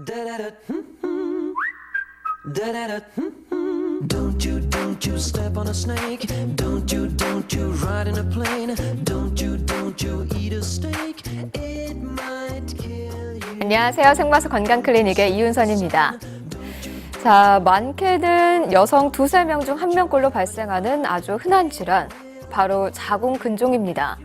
Da-da-da, da-da-da, don't you step on a snake. Don't you ride in a plane. Don't you eat a steak. It might kill you. 안녕하세요. 생마스 건강클리닉의 이윤선입니다. 자, 많게는 여성 두세 명 중 한 명꼴로 발생하는 아주 흔한 질환, 바로 자궁근종입니다.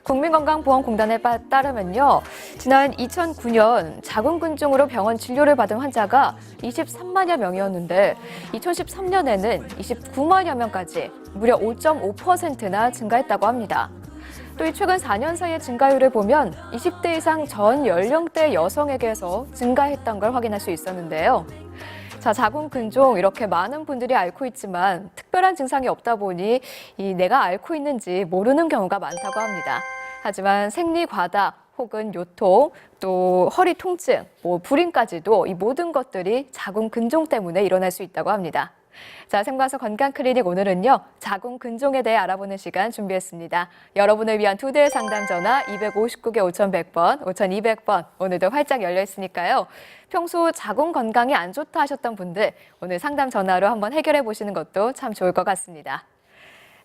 국민건강보험공단에 따르면요, 지난 2009년 자궁근종으로 병원 진료를 받은 환자가 23만여 명이었는데 2013년에는 29만여 명까지 무려 5.5%나 증가했다고 합니다. 또 이 최근 4년 사이의 증가율을 보면 20대 이상 전 연령대 여성에게서 증가했던 걸 확인할 수 있었는데요. 자, 자궁근종 이렇게 많은 분들이 앓고 있지만 특별한 증상이 없다 보니 내가 앓고 있는지 모르는 경우가 많다고 합니다. 하지만 생리과다 혹은 요통, 또 허리 통증, 불임까지도 이 모든 것들이 자궁근종 때문에 일어날 수 있다고 합니다. 자, 생과서 건강클리닉 오늘은요, 자궁근종에 대해 알아보는 시간 준비했습니다. 여러분을 위한 2대 상담 전화 259개 5100번, 5200번 오늘도 활짝 열려 있으니까요. 평소 자궁 건강이 안 좋다 하셨던 분들 오늘 상담 전화로 한번 해결해 보시는 것도 참 좋을 것 같습니다.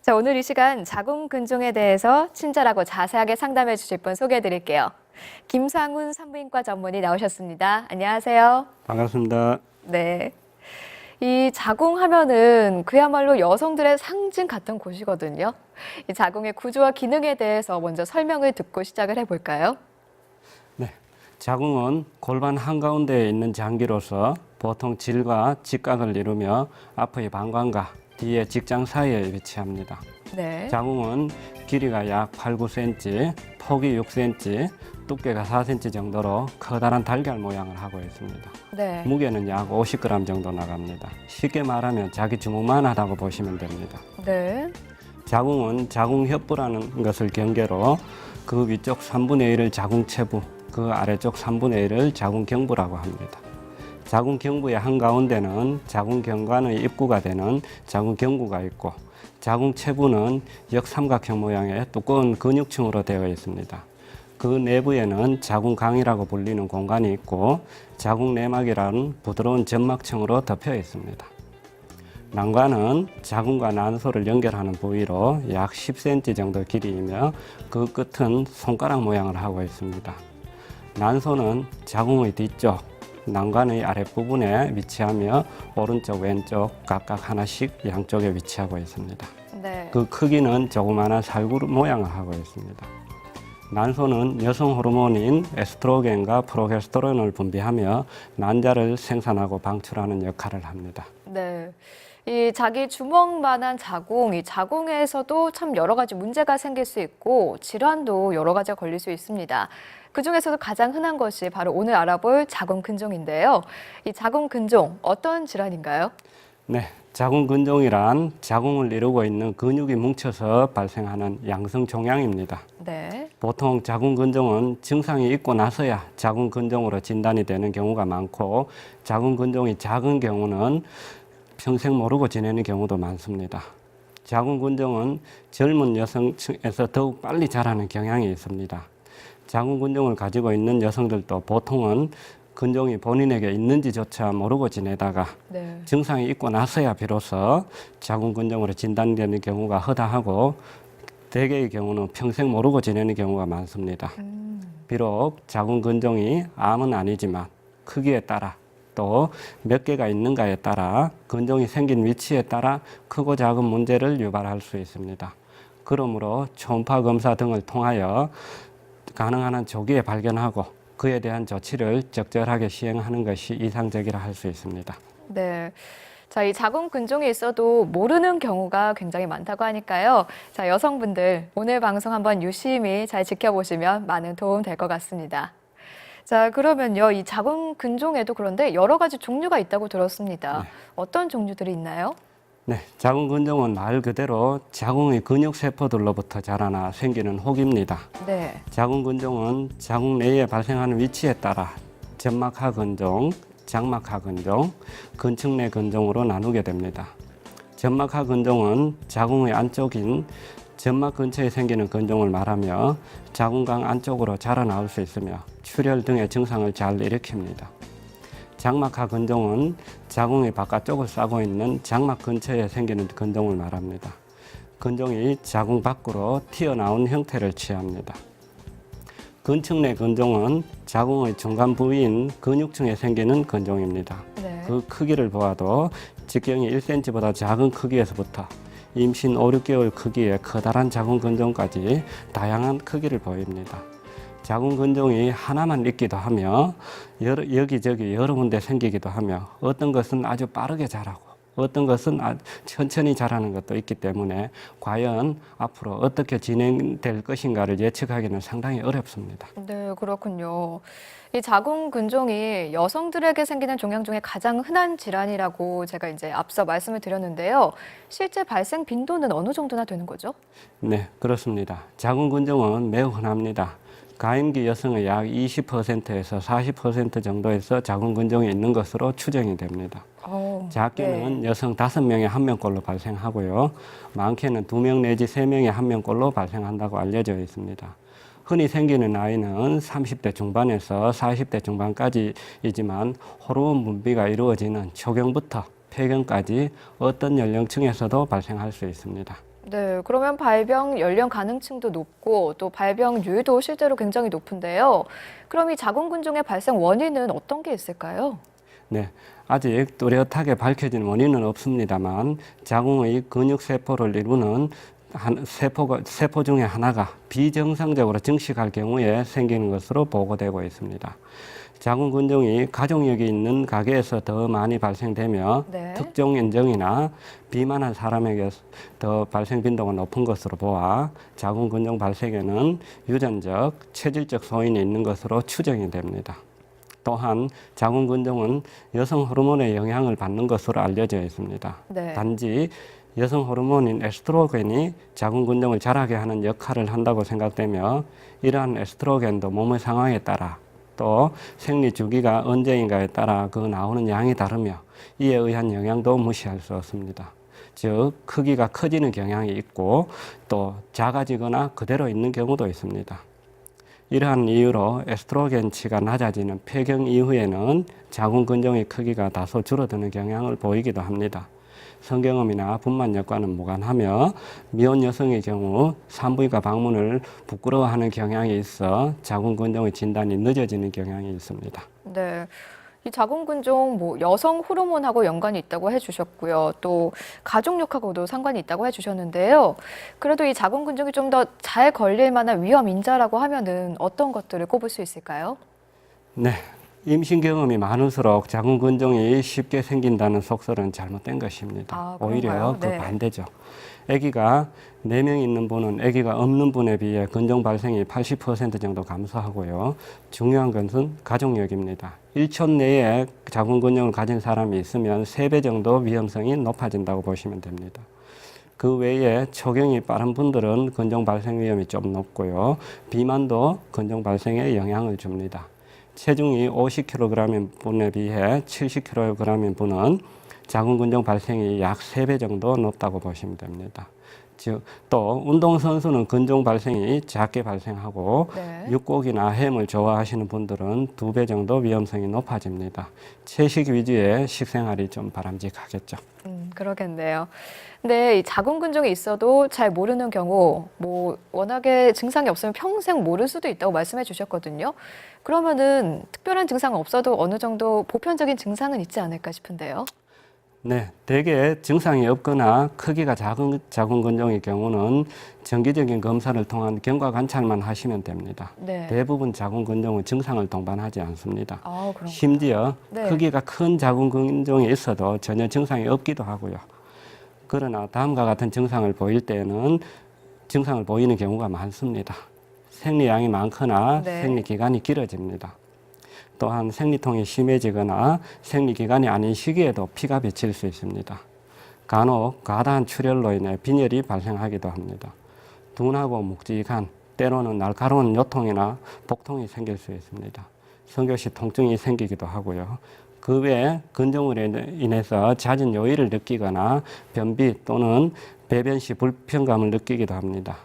자, 오늘 이 시간 자궁근종에 대해서 친절하고 자세하게 상담해 주실 분 소개해 드릴게요. 김상훈 산부인과 전문의 나오셨습니다. 안녕하세요. 반갑습니다. 네. 이 자궁 하면은 그야말로 여성들의 상징 같은 곳이거든요. 이 자궁의 구조와 기능에 대해서 먼저 설명을 듣고 시작을 해볼까요? 네, 자궁은 골반 한가운데에 있는 장기로서 보통 질과 직각을 이루며 앞의 방광과 뒤의 직장 사이에 위치합니다. 네. 자궁은 길이가 약 8, 9cm, 폭이 6cm, 두께가 4cm 정도로 커다란 달걀 모양을 하고 있습니다. 네. 무게는 약 50g 정도 나갑니다. 쉽게 말하면 자기 주먹만 하다고 보시면 됩니다. 네. 자궁은 자궁협부라는 것을 경계로 그 위쪽 3분의 1을 자궁체부, 그 아래쪽 3분의 1을 자궁경부라고 합니다. 자궁경부의 한가운데는 자궁경관의 입구가 되는 자궁경부가 있고, 자궁체부는 역삼각형 모양의 두꺼운 근육층으로 되어 있습니다. 그 내부에는 자궁강이라고 불리는 공간이 있고, 자궁내막이라는 부드러운 점막층으로 덮여 있습니다. 난관은 자궁과 난소를 연결하는 부위로 약 10cm 정도 길이이며 그 끝은 손가락 모양을 하고 있습니다. 난소는 자궁의 뒤쪽, 난관의 아랫부분에 위치하며 오른쪽, 왼쪽 각각 하나씩 양쪽에 위치하고 있습니다. 네. 그 크기는 조그마한 살구름 모양을 하고 있습니다. 난소는 여성 호르몬인 에스트로겐과 프로게스테론을 분비하며 난자를 생산하고 방출하는 역할을 합니다. 네. 이 자기 주먹만한 자궁, 이 자궁에서도 참 여러 가지 문제가 생길 수 있고 질환도 여러 가지가 걸릴 수 있습니다. 그중에서도 가장 흔한 것이 바로 오늘 알아볼 자궁근종인데요. 이 자궁근종 어떤 질환인가요? 네, 자궁근종이란 자궁을 이루고 있는 근육이 뭉쳐서 발생하는 양성 종양입니다. 네. 보통 자궁근종은 증상이 있고 나서야 자궁근종으로 진단이 되는 경우가 많고, 자궁근종이 작은 경우는 평생 모르고 지내는 경우도 많습니다. 자궁근종은 젊은 여성층에서 더욱 빨리 자라는 경향이 있습니다. 자궁근종을 가지고 있는 여성들도 보통은 근종이 본인에게 있는지조차 모르고 지내다가 네. 증상이 있고 나서야 비로소 자궁근종으로 진단되는 경우가 허다하고, 대개의 경우는 평생 모르고 지내는 경우가 많습니다. 비록 자궁근종이 암은 아니지만 크기에 따라 또 몇 개가 있는가에 따라 근종이 생긴 위치에 따라 크고 작은 문제를 유발할 수 있습니다. 그러므로 초음파 검사 등을 통하여 가능한 한 조기에 발견하고 그에 대한 조치를 적절하게 시행하는 것이 이상적이라 할 수 있습니다. 네. 자, 이 자궁근종이 있어도 모르는 경우가 굉장히 많다고 하니까요. 자, 여성분들 오늘 방송 한번 유심히 잘 지켜보시면 많은 도움 될 것 같습니다. 자, 그러면요, 이 자궁근종에도 그런데 여러 가지 종류가 있다고 들었습니다. 네. 어떤 종류들이 있나요? 네, 자궁근종은 말 그대로 자궁의 근육세포들로부터 자라나 생기는 혹입니다. 네. 자궁근종은 자궁 내에 발생하는 위치에 따라 점막하근종, 장막하근종, 근층내 근종으로 나누게 됩니다. 점막하근종은 자궁의 안쪽인 점막 근처에 생기는 근종을 말하며 자궁강 안쪽으로 자라나올 수 있으며 출혈 등의 증상을 잘 일으킵니다. 장막하 근종은 자궁의 바깥쪽을 싸고 있는 장막 근처에 생기는 근종을 말합니다. 근종이 자궁 밖으로 튀어나온 형태를 취합니다. 근층 내 근종은 자궁의 중간 부위인 근육층에 생기는 근종입니다. 네. 그 크기를 보아도 직경이 1cm보다 작은 크기에서부터 임신 5, 6개월 크기의 커다란 자궁 근종까지 다양한 크기를 보입니다. 자궁 근종이 하나만 있기도 하며 여기저기 여러 군데 생기기도 하며 어떤 것은 아주 빠르게 자라고 어떤 것은 천천히 자라는 것도 있기 때문에 과연 앞으로 어떻게 진행될 것인가를 예측하기는 상당히 어렵습니다. 네, 그렇군요. 이 자궁 근종이 여성들에게 생기는 종양 중에 가장 흔한 질환이라고 제가 이제 앞서 말씀을 드렸는데요. 실제 발생 빈도는 어느 정도나 되는 거죠? 네, 그렇습니다. 자궁 근종은 매우 흔합니다. 가임기 여성의 약 20%에서 40% 정도에서 자궁 근종이 있는 것으로 추정이 됩니다. 작게는 네. 여성 5명에 1명꼴로 발생하고요. 많게는 2명 내지 3명에 1명꼴로 발생한다고 알려져 있습니다. 흔히 생기는 나이는 30대 중반에서 40대 중반까지이지만 호르몬 분비가 이루어지는 초경부터 폐경까지 어떤 연령층에서도 발생할 수 있습니다. 네, 그러면 발병 연령 가능층도 높고 또 발병률도 실제로 굉장히 높은데요. 그럼 이 자궁 근종의 발생 원인은 어떤 게 있을까요? 네, 아직 뚜렷하게 밝혀진 원인은 없습니다만 자궁의 근육세포를 이루는 세포 중에 하나가 비정상적으로 증식할 경우에 생기는 것으로 보고되고 있습니다. 자궁 근종이 가족력이 있는 가게에서 더 많이 발생되며 네. 특정 인종이나 비만한 사람에게 더 발생 빈도가 높은 것으로 보아 자궁 근종 발생에는 유전적, 체질적 소인이 있는 것으로 추정이 됩니다. 또한 자궁 근종은 여성 호르몬의 영향을 받는 것으로 알려져 있습니다. 네. 단지 여성 호르몬인 에스트로겐이 자궁 근종을 자라게 하는 역할을 한다고 생각되며 이러한 에스트로겐도 몸의 상황에 따라 또 생리 주기가 언제인가에 따라 그 나오는 양이 다르며 이에 의한 영향도 무시할 수 없습니다. 즉 크기가 커지는 경향이 있고 또 작아지거나 그대로 있는 경우도 있습니다. 이러한 이유로 에스트로겐치가 낮아지는 폐경 이후에는 자궁 근종의 크기가 다소 줄어드는 경향을 보이기도 합니다. 성경험이나 분만 여과는 무관하며 미혼 여성의 경우 산부인과 방문을 부끄러워하는 경향이 있어 자궁 근종의 진단이 늦어지는 경향이 있습니다. 네. 이 자궁 근종 여성 호르몬하고 연관이 있다고 해주셨고요. 또 가족력하고도 상관이 있다고 해주셨는데요. 그래도 이 자궁 근종이 좀 더 잘 걸릴 만한 위험 인자라고 하면은 어떤 것들을 꼽을 수 있을까요? 네. 임신 경험이 많을수록 자궁 근종이 쉽게 생긴다는 속설은 잘못된 것입니다. 오히려 그 네. 반대죠. 아기가 4명 있는 분은 아기가 없는 분에 비해 근종 발생이 80% 정도 감소하고요. 중요한 것은 가족력입니다. 1촌 내에 자궁 근종을 가진 사람이 있으면 3배 정도 위험성이 높아진다고 보시면 됩니다. 그 외에 초경이 빠른 분들은 근종 발생 위험이 좀 높고요. 비만도 근종 발생에 영향을 줍니다. 체중이 50kg인 분에 비해 70kg인 분은 자궁 근종 발생이 약 3배 정도 높다고 보시면 됩니다. 즉, 또 운동선수는 근종 발생이 작게 발생하고 네. 육고기나 햄을 좋아하시는 분들은 2배 정도 위험성이 높아집니다. 채식 위주의 식생활이 좀 바람직하겠죠. 그러겠네요. 근데 이 자궁 근종이 있어도 잘 모르는 경우, 워낙에 증상이 없으면 평생 모를 수도 있다고 말씀해 주셨거든요. 그러면은 특별한 증상은 없어도 어느 정도 보편적인 증상은 있지 않을까 싶은데요. 네, 대개 증상이 없거나 크기가 작은 자궁 근종의 경우는 정기적인 검사를 통한 경과 관찰만 하시면 됩니다. 네. 대부분 자궁 근종은 증상을 동반하지 않습니다. 그런가요? 심지어 네. 크기가 큰 자궁 근종이 있어도 전혀 증상이 없기도 하고요. 그러나 다음과 같은 증상을 보일 때는 증상을 보이는 경우가 많습니다. 생리량이 많거나 네. 생리기간이 길어집니다. 또한 생리통이 심해지거나 생리기간이 아닌 시기에도 피가 비칠 수 있습니다. 간혹 과다한 출혈로 인해 빈혈이 발생하기도 합니다. 둔하고 묵직한, 때로는 날카로운 요통이나 복통이 생길 수 있습니다. 성교시 통증이 생기기도 하고요. 그 외에 근종으로 인해서 잦은 요일을 느끼거나 변비 또는 배변 시 불편감을 느끼기도 합니다.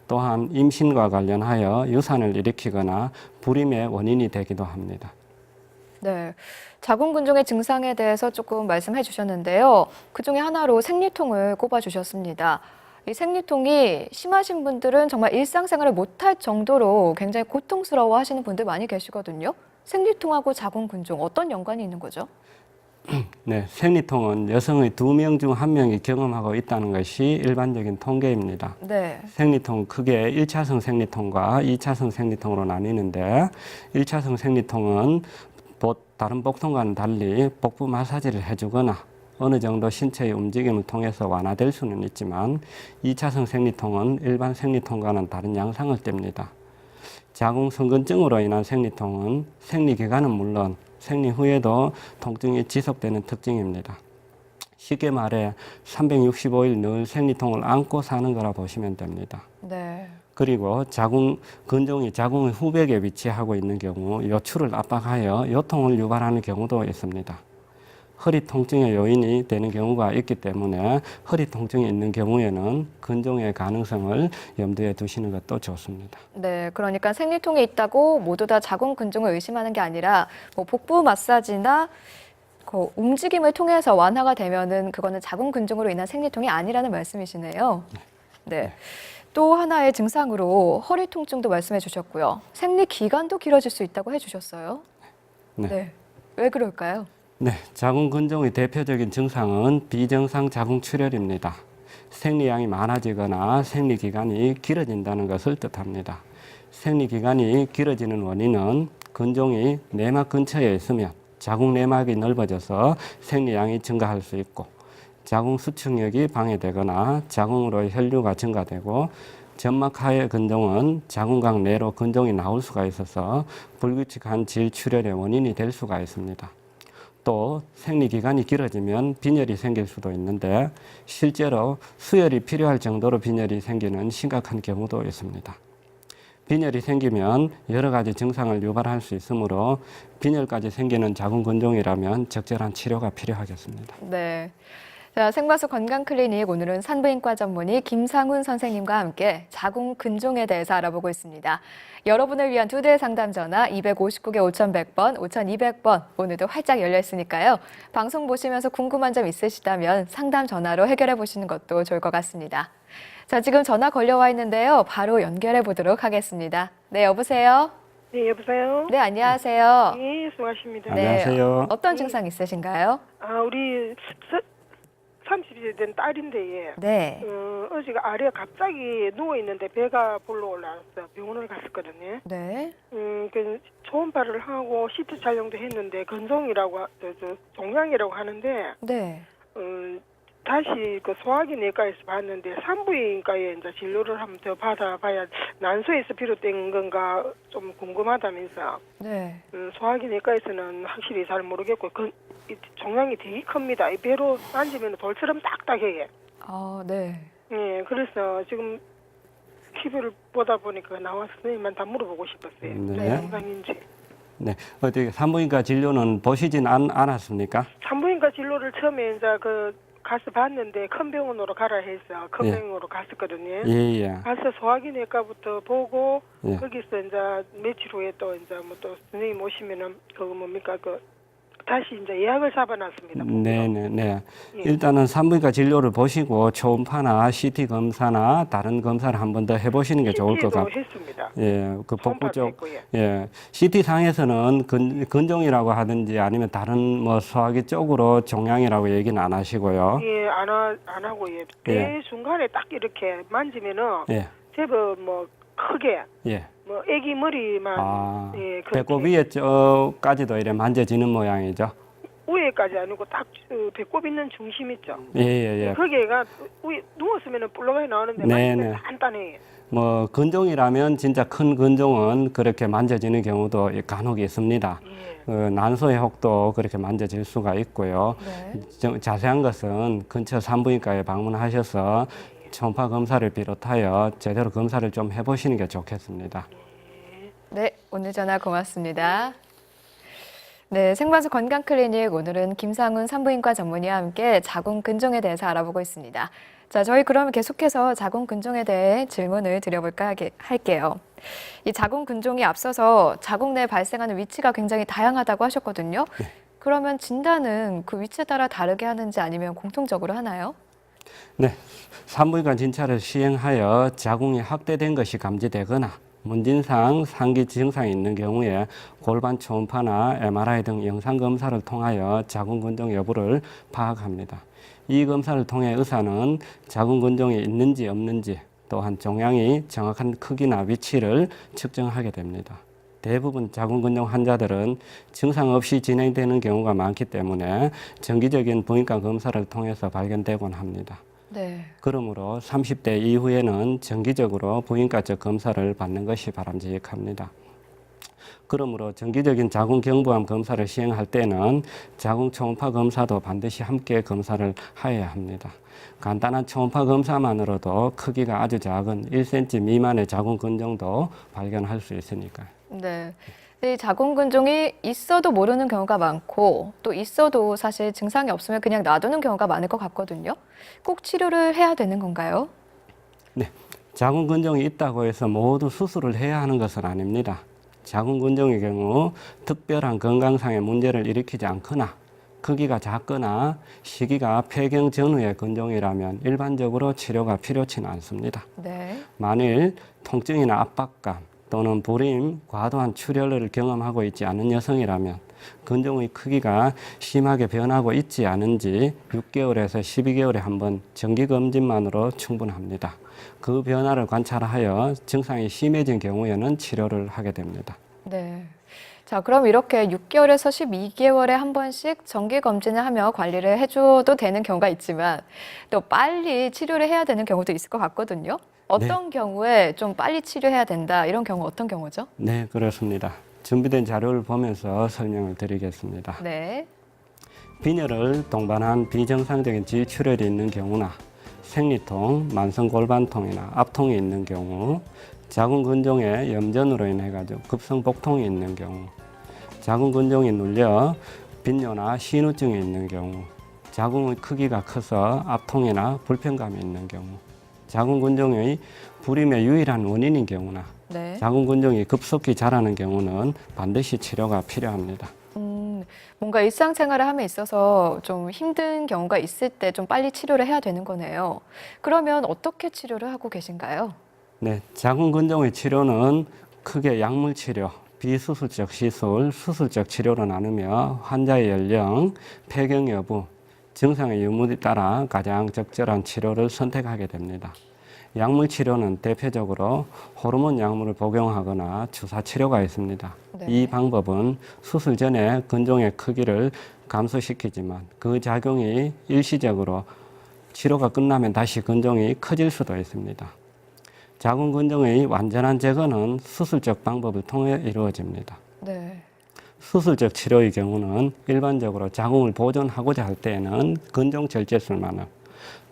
또한 임신과 관련하여 유산을 일으키거나 불임의 원인이 되기도 합니다. 네, 자궁근종의 증상에 대해서 조금 말씀해 주셨는데요. 그중에 하나로 생리통을 꼽아 주셨습니다. 이 생리통이 심하신 분들은 정말 일상생활을 못할 정도로 굉장히 고통스러워 하시는 분들 많이 계시거든요. 생리통하고 자궁근종 어떤 연관이 있는 거죠? 네, 생리통은 여성의 2명 중 1명이 경험하고 있다는 것이 일반적인 통계입니다. 네. 생리통 크게 1차성 생리통과 2차성 생리통으로 나뉘는데 1차성 생리통은 다른 복통과는 달리 복부 마사지를 해주거나 어느 정도 신체의 움직임을 통해서 완화될 수는 있지만 2차성 생리통은 일반 생리통과는 다른 양상을 띱니다. 자궁성근증으로 인한 생리통은 생리기간은 물론 생리 후에도 통증이 지속되는 특징입니다. 쉽게 말해 365일 늘 생리통을 안고 사는 거라 보시면 됩니다. 네. 그리고 근종이 자궁의 후벽에 위치하고 있는 경우 요출을 압박하여 요통을 유발하는 경우도 있습니다. 허리 통증의 요인이 되는 경우가 있기 때문에 허리 통증이 있는 경우에는 근종의 가능성을 염두에 두시는 것도 좋습니다. 네, 그러니까 생리통이 있다고 모두 다 자궁근종을 의심하는 게 아니라 뭐 복부 마사지나 그 움직임을 통해서 완화가 되면은 그거는 자궁근종으로 인한 생리통이 아니라는 말씀이시네요. 네. 또 하나의 증상으로 허리 통증도 말씀해 주셨고요. 생리 기간도 길어질 수 있다고 해 주셨어요. 네. 왜 그럴까요? 네, 자궁근종의 대표적인 증상은 비정상 자궁출혈입니다. 생리량이 많아지거나 생리기간이 길어진다는 것을 뜻합니다. 생리기간이 길어지는 원인은 근종이 내막 근처에 있으면 자궁 내막이 넓어져서 생리량이 증가할 수 있고 자궁 수축력이 방해되거나 자궁으로 혈류가 증가되고 점막하의 근종은 자궁각 내로 근종이 나올 수가 있어서 불규칙한 질출혈의 원인이 될 수가 있습니다. 또 생리기간이 길어지면 빈혈이 생길 수도 있는데 실제로 수혈이 필요할 정도로 빈혈이 생기는 심각한 경우도 있습니다. 빈혈이 생기면 여러 가지 증상을 유발할 수 있으므로 빈혈까지 생기는 자궁근종이라면 적절한 치료가 필요하겠습니다. 네. 자, 생과수 건강클리닉 오늘은 산부인과 전문의 김상훈 선생님과 함께 자궁근종에 대해서 알아보고 있습니다. 여러분을 위한 2대 상담 전화 259개 5100번, 5200번 오늘도 활짝 열려 있으니까요. 방송 보시면서 궁금한 점 있으시다면 상담 전화로 해결해 보시는 것도 좋을 것 같습니다. 자, 지금 전화 걸려와 있는데요. 바로 연결해 보도록 하겠습니다. 네, 여보세요? 네, 여보세요? 네, 안녕하세요. 네, 수고하십니다. 안녕하세요. 어떤 증상 있으신가요? 우리 30세 된 딸인데, 네. 어제가 아래 갑자기 누워있는데 배가 불러 올라와서 병원을 갔었거든요. 네. 그 초음파를 하고 CT 촬영도 했는데, 건종이라고, 종양이라고 하는데, 네. 다시 그 소화기 내과에서 봤는데, 산부인과에 이제 진료를 한번 더 받아봐야 난소에서 비롯된 건가 좀 궁금하다면서, 네. 소화기 내과에서는 확실히 잘 모르겠고, 이 종양이 되게 큽니다. 이 배로 만지면 돌처럼 딱딱해요. 네. 예, 그래서 지금 TV를 보다 보니까 나와서 선생님한테 물어보고 싶었어요. 네. 영상인지. 네, 어떻게 산부인과 진료는 보시진 않았습니까? 산부인과 진료를 처음에 이제 가서 봤는데 큰 병원으로 가라 해서 큰 병원으로 갔었거든요. 예. 가서 소화기 내과부터 보고 예. 거기서 이제 며칠 후에 또 이제 뭐 또 선생님 오시면은 그거 뭡니까 다시 이제 예약을 잡아놨습니다. 네. 예. 일단은 산부인과 진료를 보시고 초음파나 CT 검사나 다른 검사를 한 번 더 해보시는 게 좋을 것 같아요. 했습니다. 예, 그 복부 쪽, 했고요. 예, CT 상에서는 근종이라고 하든지 아니면 다른 뭐 소화기 쪽으로 종양이라고 얘기는 안 하시고요. 예, 안 하고 예. 배 중간에 딱 이렇게 만지면은 예, 제법 뭐 크게 예. 뭐 애기 머리만 예, 그렇게. 배꼽 위에 쪽까지도 이래 만져지는 모양이죠. 위에까지 아니고 딱 배꼽 있는 중심 있죠. 예. 거기가 위에 누웠으면은 볼록하게 나오는데 네, 만지면 네. 단단해요. 뭐 근종이라면 진짜 큰 근종은 그렇게 만져지는 경우도 간혹 있습니다. 예. 난소의 혹도 그렇게 만져질 수가 있고요. 네. 자세한 것은 근처 산부인과에 방문하셔서 초음파 검사를 비롯하여 제대로 검사를 좀 해보시는 게 좋겠습니다. 네, 오늘 전화 고맙습니다. 네, 생방송 건강클리닉 오늘은 김상훈 산부인과 전문의와 함께 자궁근종에 대해서 알아보고 있습니다. 자, 저희 그러면 계속해서 자궁근종에 대해 질문을 드려볼까 할게요. 이 자궁근종이 앞서서 자궁 내에 발생하는 위치가 굉장히 다양하다고 하셨거든요. 네. 그러면 진단은 그 위치에 따라 다르게 하는지 아니면 공통적으로 하나요? 네, 산부인과 진찰을 시행하여 자궁이 확대된 것이 감지되거나 문진상 상기 증상이 있는 경우에 골반 초음파나 MRI 등 영상 검사를 통하여 자궁근종 여부를 파악합니다. 이 검사를 통해 의사는 자궁근종이 있는지 없는지 또한 종양이 정확한 크기나 위치를 측정하게 됩니다. 대부분 자궁근종 환자들은 증상 없이 진행되는 경우가 많기 때문에 정기적인 부인과 검사를 통해서 발견되곤 합니다. 네. 그러므로 30대 이후에는 정기적으로 부인과적 검사를 받는 것이 바람직합니다. 그러므로 정기적인 자궁경부암 검사를 시행할 때는 자궁 초음파 검사도 반드시 함께 검사를 하여야 합니다. 간단한 초음파 검사만으로도 크기가 아주 작은 1cm 미만의 자궁근종도 발견할 수 있으니까요. 네. 이 자궁근종이 있어도 모르는 경우가 많고 또 있어도 사실 증상이 없으면 그냥 놔두는 경우가 많을 것 같거든요. 꼭 치료를 해야 되는 건가요? 네, 자궁근종이 있다고 해서 모두 수술을 해야 하는 것은 아닙니다. 자궁근종의 경우 특별한 건강상의 문제를 일으키지 않거나 크기가 작거나 시기가 폐경 전후의 근종이라면 일반적으로 치료가 필요치는 않습니다. 네. 만일 통증이나 압박감 또는 불임, 과도한 출혈을 경험하고 있지 않은 여성이라면 근종의 크기가 심하게 변하고 있지 않은지 6개월에서 12개월에 한 번 정기검진만으로 충분합니다. 그 변화를 관찰하여 증상이 심해진 경우에는 치료를 하게 됩니다. 네. 자, 그럼 이렇게 6개월에서 12개월에 한 번씩 정기 검진을 하며 관리를 해줘도 되는 경우가 있지만 또 빨리 치료를 해야 되는 경우도 있을 것 같거든요. 어떤 경우에 좀 빨리 치료해야 된다, 이런 경우 어떤 경우죠? 네, 그렇습니다. 준비된 자료를 보면서 설명을 드리겠습니다. 네. 빈혈을 동반한 비정상적인 지출혈이 있는 경우나 생리통, 만성골반통이나 압통이 있는 경우, 자궁근종의 염전으로 인해 가지고 급성복통이 있는 경우, 자궁근종이 눌려 빈뇨나 신우증이 있는 경우, 자궁의 크기가 커서 압통이나 불편감이 있는 경우, 자궁근종의 불임의 유일한 원인인 경우나 네. 자궁근종이 급속히 자라는 경우는 반드시 치료가 필요합니다. 뭔가 일상생활을 함에 있어서 좀 힘든 경우가 있을 때 좀 빨리 치료를 해야 되는 거네요. 그러면 어떻게 치료를 하고 계신가요? 네, 자궁근종의 치료는 크게 약물치료, 비수술적 시술, 수술적 치료로 나누며 환자의 연령, 폐경 여부, 증상의 유무에 따라 가장 적절한 치료를 선택하게 됩니다. 약물 치료는 대표적으로 호르몬 약물을 복용하거나 주사 치료가 있습니다. 네. 이 방법은 수술 전에 근종의 크기를 감소시키지만 그 작용이 일시적으로 치료가 끝나면 다시 근종이 커질 수도 있습니다. 자궁근종의 완전한 제거는 수술적 방법을 통해 이루어집니다. 네. 수술적 치료의 경우는 일반적으로 자궁을 보존하고자 할 때에는 근종 절제술만을,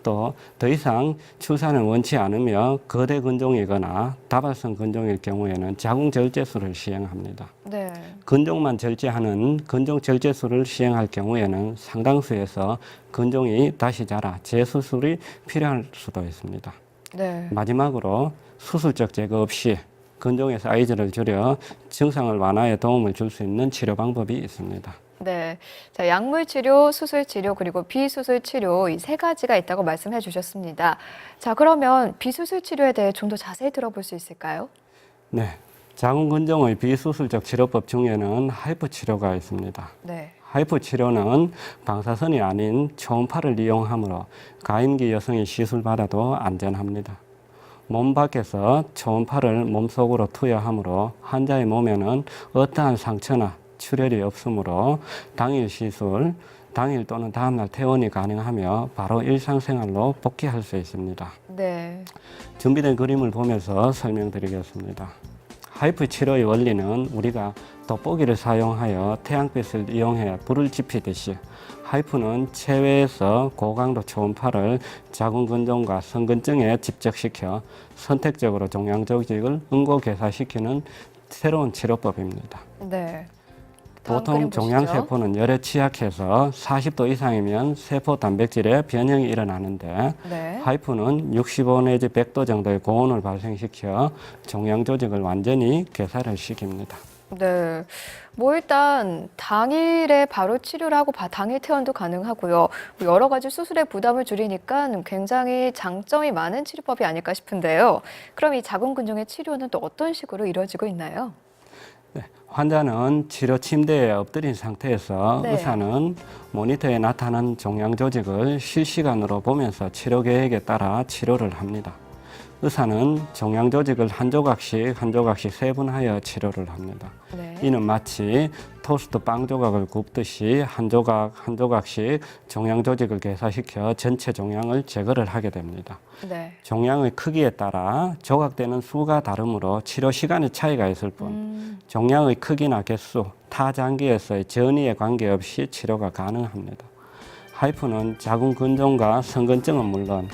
또 더 이상 출산을 원치 않으며 거대 근종이거나 다발성 근종일 경우에는 자궁 절제술을 시행합니다. 네. 근종만 절제하는 근종 절제술을 시행할 경우에는 상당수에서 근종이 다시 자라 재수술이 필요할 수도 있습니다. 네. 마지막으로 수술적 제거 없이 근종의 사이즈를 줄여 증상을 완화에 도움을 줄 수 있는 치료 방법이 있습니다. 네. 자, 약물 치료, 수술 치료, 그리고 비수술 치료 이 세 가지가 있다고 말씀해 주셨습니다. 자, 그러면 비수술 치료에 대해 좀 더 자세히 들어볼 수 있을까요? 네, 자궁근종의 비수술적 치료법 중에는 하이프 치료가 있습니다. 네. 하이프 치료는 방사선이 아닌 초음파를 이용하므로 가임기 여성이 시술받아도 안전합니다. 몸 밖에서 초음파를 몸속으로 투여하므로 환자의 몸에는 어떠한 상처나 출혈이 없으므로 당일 시술, 당일 또는 다음날 퇴원이 가능하며 바로 일상생활로 복귀할 수 있습니다. 네. 준비된 그림을 보면서 설명드리겠습니다. 하이프 치료의 원리는 우리가 돋보기를 사용하여 태양빛을 이용해 불을 지피듯이 하이프는 체외에서 고강도 초음파를 자궁근종과 성근증에 집적시켜 선택적으로 종양 조직을 응고개사시키는 새로운 치료법입니다. 네. 다음 보통 그림 보시죠. 종양세포는 열에 취약해서 40도 이상이면 세포 단백질에 변형이 일어나는데 네. 하이프는 65 내지 100도 정도의 고온을 발생시켜 종양 조직을 완전히 괴사를 시킵니다. 네. 뭐 일단 당일에 바로 치료를 하고 당일 퇴원도 가능하고요. 뭐 여러 가지 수술의 부담을 줄이니까 굉장히 장점이 많은 치료법이 아닐까 싶은데요. 그럼 이 자궁근종의 치료는 또 어떤 식으로 이루어지고 있나요? 네, 환자는 치료 침대에 엎드린 상태에서 네. 의사는 모니터에 나타난 종양 조직을 실시간으로 보면서 치료 계획에 따라 치료를 합니다. 의사는 종양 조직을 한 조각씩 세분하여 치료를 합니다. 네. 이는 마치 토스트 빵 조각을 굽듯이 한 조각씩 종양 조직을 괴사시켜 전체 종양을 제거를 하게 됩니다. 네. 종양의 크기에 따라 조각되는 수가 다르므로 치료 시간의 차이가 있을 뿐 종양의 크기나 개수, 타 장기에서의 전이에 관계없이 치료가 가능합니다. 하이프는 자궁근종과 성근증은 물론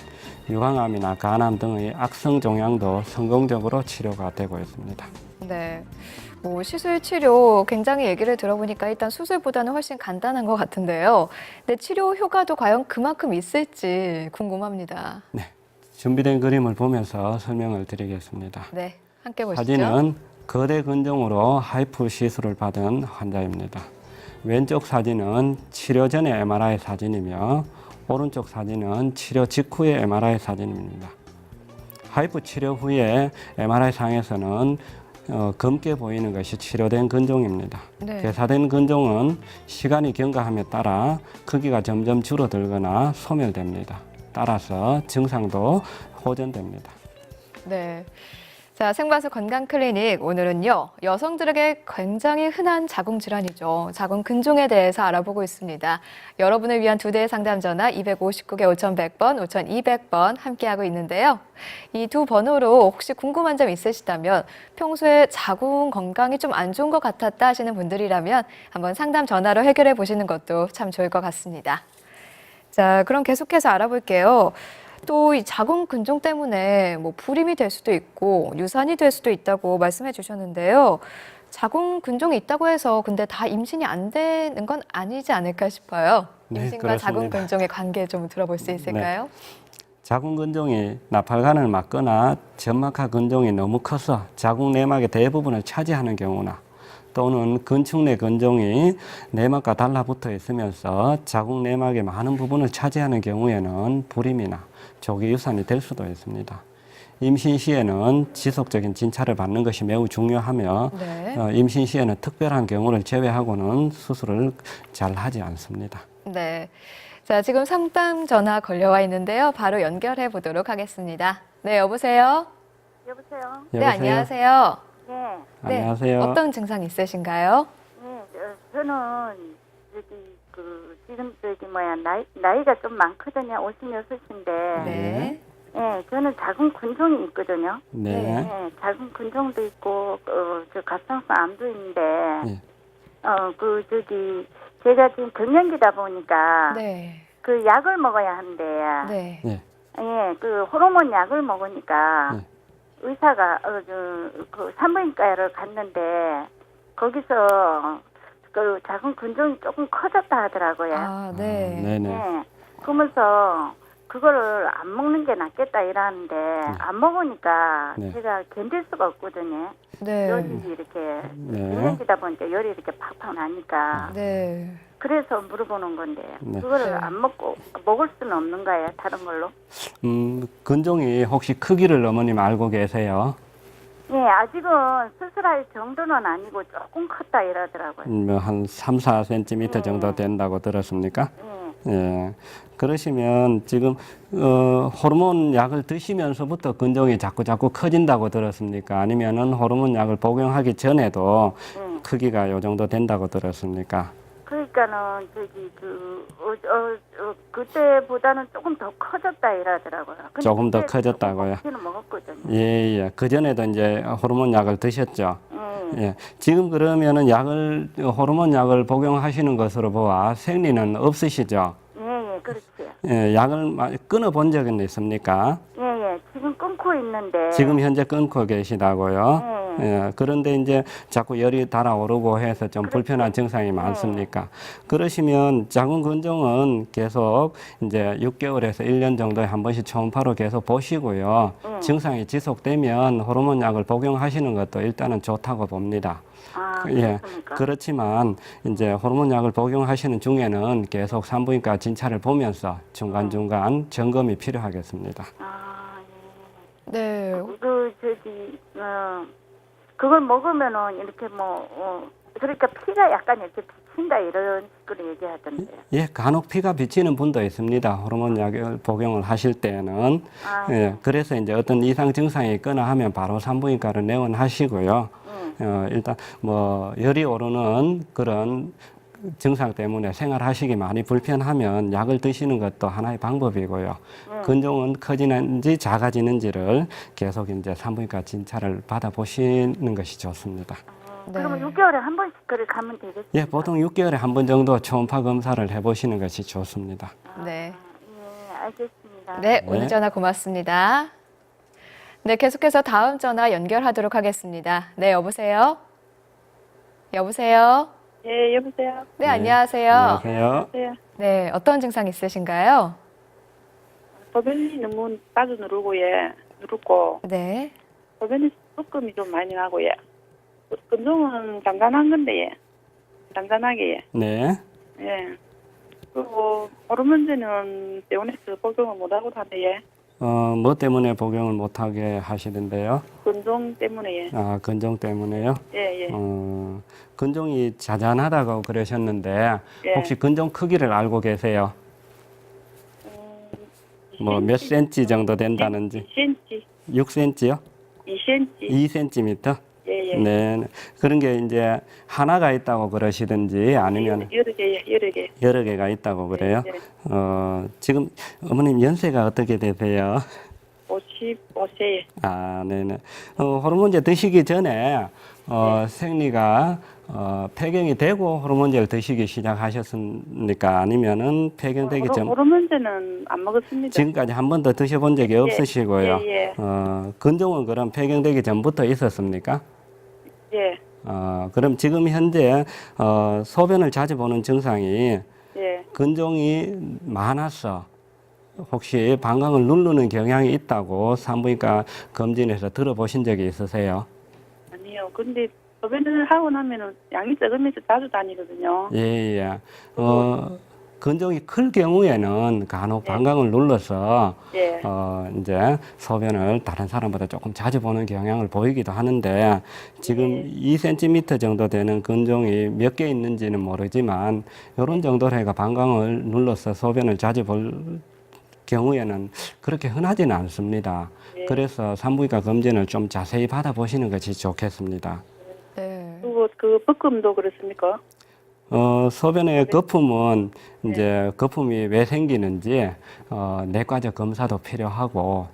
유방암이나 간암 등의 악성 종양도 성공적으로 치료가 되고 있습니다. 네. 뭐 시술 치료 굉장히 얘기를 들어보니까 일단 수술보다는 훨씬 간단한 것 같은데요. 근데 치료 효과도 과연 그만큼 있을지 궁금합니다. 네, 준비된 그림을 보면서 설명을 드리겠습니다. 네, 함께 보시죠. 사진은 거대 근종으로 하이프 시술을 받은 환자입니다. 왼쪽 사진은 치료 전의 MRI 사진이며 오른쪽 사진은 치료 직후의 MRI 사진입니다. 하이프 치료 후에 MRI 상에서는 검게 보이는 것이 치료된 근종입니다. 네. 괴사된 근종은 시간이 경과함에 따라 크기가 점점 줄어들거나 소멸됩니다. 따라서 증상도 호전됩니다. 네. 자, 생방송 건강클리닉 오늘은요, 여성들에게 굉장히 흔한 자궁질환이죠. 자궁근종에 대해서 알아보고 있습니다. 여러분을 위한 2대의 상담 전화 259개 5100번, 5200번 함께하고 있는데요. 이 두 번호로 혹시 궁금한 점 있으시다면 평소에 자궁 건강이 좀 안 좋은 것 같았다 하시는 분들이라면 한번 상담 전화로 해결해 보시는 것도 참 좋을 것 같습니다. 자, 그럼 계속해서 알아볼게요. 또 이 자궁근종 때문에 뭐 불임이 될 수도 있고 유산이 될 수도 있다고 말씀해 주셨는데요. 자궁근종이 있다고 해서 근데 다 임신이 안 되는 건 아니지 않을까 싶어요. 네, 임신과 그렇습니다. 자궁근종의 관계 좀 들어볼 수 있을까요? 자궁근종이 나팔관을 막거나 점막하 근종이 너무 커서 자궁 내막의 대부분을 차지하는 경우나 또는 근축내 근종이 내막과 달라붙어 있으면서 자궁 내막의 많은 부분을 차지하는 경우에는 불임이나 조기 유산이 될 수도 있습니다. 임신 시에는 지속적인 진찰을 받는 것이 매우 중요하며 네. 임신 시에는 특별한 경우를 제외하고는 수술을 잘 하지 않습니다. 네. 자, 지금 상담 전화 걸려와 있는데요. 바로 연결해 보도록 하겠습니다. 네, 여보세요? 여보세요? 네, 안녕하세요. 네. 네, 안녕하세요. 어떤 증상 있으신가요? 네, 저는 지금 나이가 좀 많거든요. 56인데. 네. 네, 저는 자궁근종이 있거든요. 네. 네, 자궁근종도 있고 저 갑상선 암도 있는데 네. 제가 지금 갱년기다 보니까 네. 그 약을 먹어야 하는데 네. 네. 예, 그 호르몬 약을 먹으니까 네. 의사가 그 산부인과를 갔는데 거기서 그 자궁근종이 조금 커졌다 하더라고요. 아, 네. 네네. 예. 그러면서 그거를 안 먹는 게 낫겠다 이러는데 안 먹으니까 네. 제가 견딜 수가 없거든요. 네. 열이 이렇게 네. 갱년기다 보니까 열이 이렇게 팍팍 나니까 네. 그래서 물어보는 건데 네. 그거를 네. 안 먹고 먹을 수는 없는가요? 다른 걸로? 근종이 혹시 크기를 어머님 알고 계세요? 예, 아직은 수술할 정도는 아니고 조금 컸다 이러더라고요. 한 3, 4cm 정도 된다고 들었습니까? 예. 그러시면 지금 호르몬 약을 드시면서부터 근종이 자꾸 커진다고 들었습니까? 아니면은 호르몬 약을 복용하기 전에도 크기가 요 정도 된다고 들었습니까? 그러니까는 그때보다는 조금 더 커졌다 이러더라고요. 근데 조금 더 그때 커졌다고요? 조금 먹었거든요. 예. 그 전에도 이제 호르몬 약을 드셨죠? 예. 지금 그러면은 호르몬 약을 복용하시는 것으로 보아 생리는 없으시죠? 예, 그렇죠. 예, 약을 끊어본 적은 있습니까? 예, 지금 끊고 있는데. 지금 현재 끊고 계시다고요? 예. 예, 그런데 이제 자꾸 열이 달아오르고 해서 좀 그렇죠. 불편한 증상이 많습니까? 그러시면 자궁근종은 계속 이제 6개월에서 1년 정도에 한 번씩 초음파로 계속 보시고요. 증상이 지속되면 호르몬 약을 복용하시는 것도 일단은 좋다고 봅니다. 아, 예, 그렇습니까? 그렇지만 이제 호르몬 약을 복용하시는 중에는 계속 산부인과 진찰을 보면서 중간중간 점검이 필요하겠습니다. 아, 네. 그걸 먹으면은 이렇게 그러니까 피가 약간 이렇게 비친다 이런 식으로 얘기하던데. 예, 간혹 피가 비치는 분도 있습니다. 호르몬 약을 복용을 하실 때는. 아, 예, 그래서 이제 어떤 이상 증상이 있거나 하면 바로 산부인과를 내원하시고요. 일단 뭐 열이 오르는 그런 증상 때문에 생활하시기 많이 불편하면 약을 드시는 것도 하나의 방법이고요. 근종은 커지는지 작아지는지를 계속 이제 산부인과 진찰을 받아보시는 것이 좋습니다. 그러면 네. 6개월에 한 번씩 그래 가면 되겠죠? 예, 보통 6개월에 한 번 정도 초음파 검사를 해보시는 것이 좋습니다. 네. 예, 알겠습니다. 네, 네. 오늘 전화 고맙습니다. 네, 계속해서 다음 전화 연결하도록 하겠습니다. 네, 여보세요? 여보세요? 예, 여보세요. 네, 안녕하세요. 안녕하세요. 네. 네, 어떤 증상 있으신가요? 소변이 너무 자주 누르고, 네. 소변이 습금이 좀 많이 나고, 예. 근종은 잔잔한 건데, 예. 잔잔하게, 예. 네. 예. 그리고 호르몬제는 병원에서 복용을 못하고 하는데, 예. 뭐 때문에 복용을 못하게 하시던데요? 근종 때문에, 예. 아, 근종 때문에요? 예, 예. 근종이 자잔하다고 그러셨는데 예. 혹시 근종 크기를 알고 계세요? 뭐 몇 센치 정도 된다는지? 2cm, 6cm요? 2cm. 2cm? 예, 예. 네. 그런 게 이제 하나가 있다고 그러시든지 아니면 여러 개, 예, 여러 개. 여러 개가 있다고 그래요? 예. 지금 어머님 연세가 어떻게 되세요? 55세. 아, 네네. 호르몬제 드시기 전에 생리가 폐경이 되고 호르몬제를 드시기 시작하셨습니까? 아니면은 폐경되기 전 호르몬제는 안 먹었습니다. 지금까지 한 번도 드셔본 적이 없으시고요. 예. 근종은 그럼 폐경되기 전부터 있었습니까? 예, 그럼 지금 현재 소변을 자주 보는 증상이 예. 근종이 많아서 혹시 방광을 누르는 경향이 있다고 산부인과 검진에서 들어보신 적이 있으세요? 아니요. 근데 소변을 하고 나면은 양이 적으면서 자주 다니거든요. 예. 근종이 클 경우에는 간혹 방광을 눌러서 예. 이제 소변을 다른 사람보다 조금 자주 보는 경향을 보이기도 하는데 지금 2cm 정도 되는 근종이 몇 개 있는지는 모르지만 이런 정도로 해가 방광을 눌러서 소변을 자주 볼 경우에는 그렇게 흔하지는 않습니다. 그래서 산부인과 검진을 좀 자세히 받아보시는 것이 좋겠습니다. 네. 그리고 그 볶음도 그렇습니까? 소변의 거품은 이제 거품이 왜 생기는지 내과적 검사도 필요하고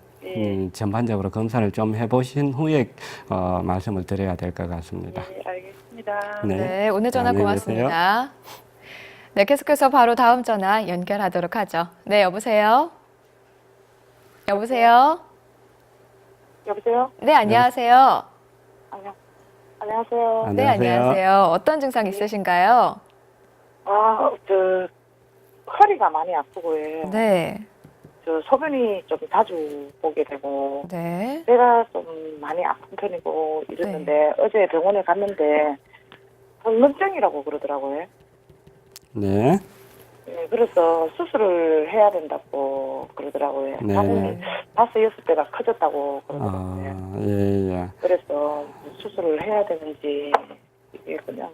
전반적으로 검사를 좀 해보신 후에 말씀을 드려야 될 것 같습니다. 예, 알겠습니다. 네, 오늘 전화 안녕히 계세요. 고맙습니다. 네, 계속해서 바로 다음 전화 연결하도록 하죠. 네, 여보세요? 여보세요? 여보세요? 네, 안녕하세요. 안녕하세요. 네, 안녕하세요. 어떤 증상 있으신가요? 허리가 많이 아프고, 예. 네. 소변이 좀 자주 보게 되고, 네. 배가 좀 많이 아픈 편이고 이랬는데, 어제 병원에 갔는데, 성능증이라고 그러더라고요. 네. 예, 그래서 수술을 해야 된다고 그러더라고요. 네. 자궁이 5-6배가 커졌다고 그러더라고요. 예. 그래서 수술을 해야 되는지, 이게 그냥,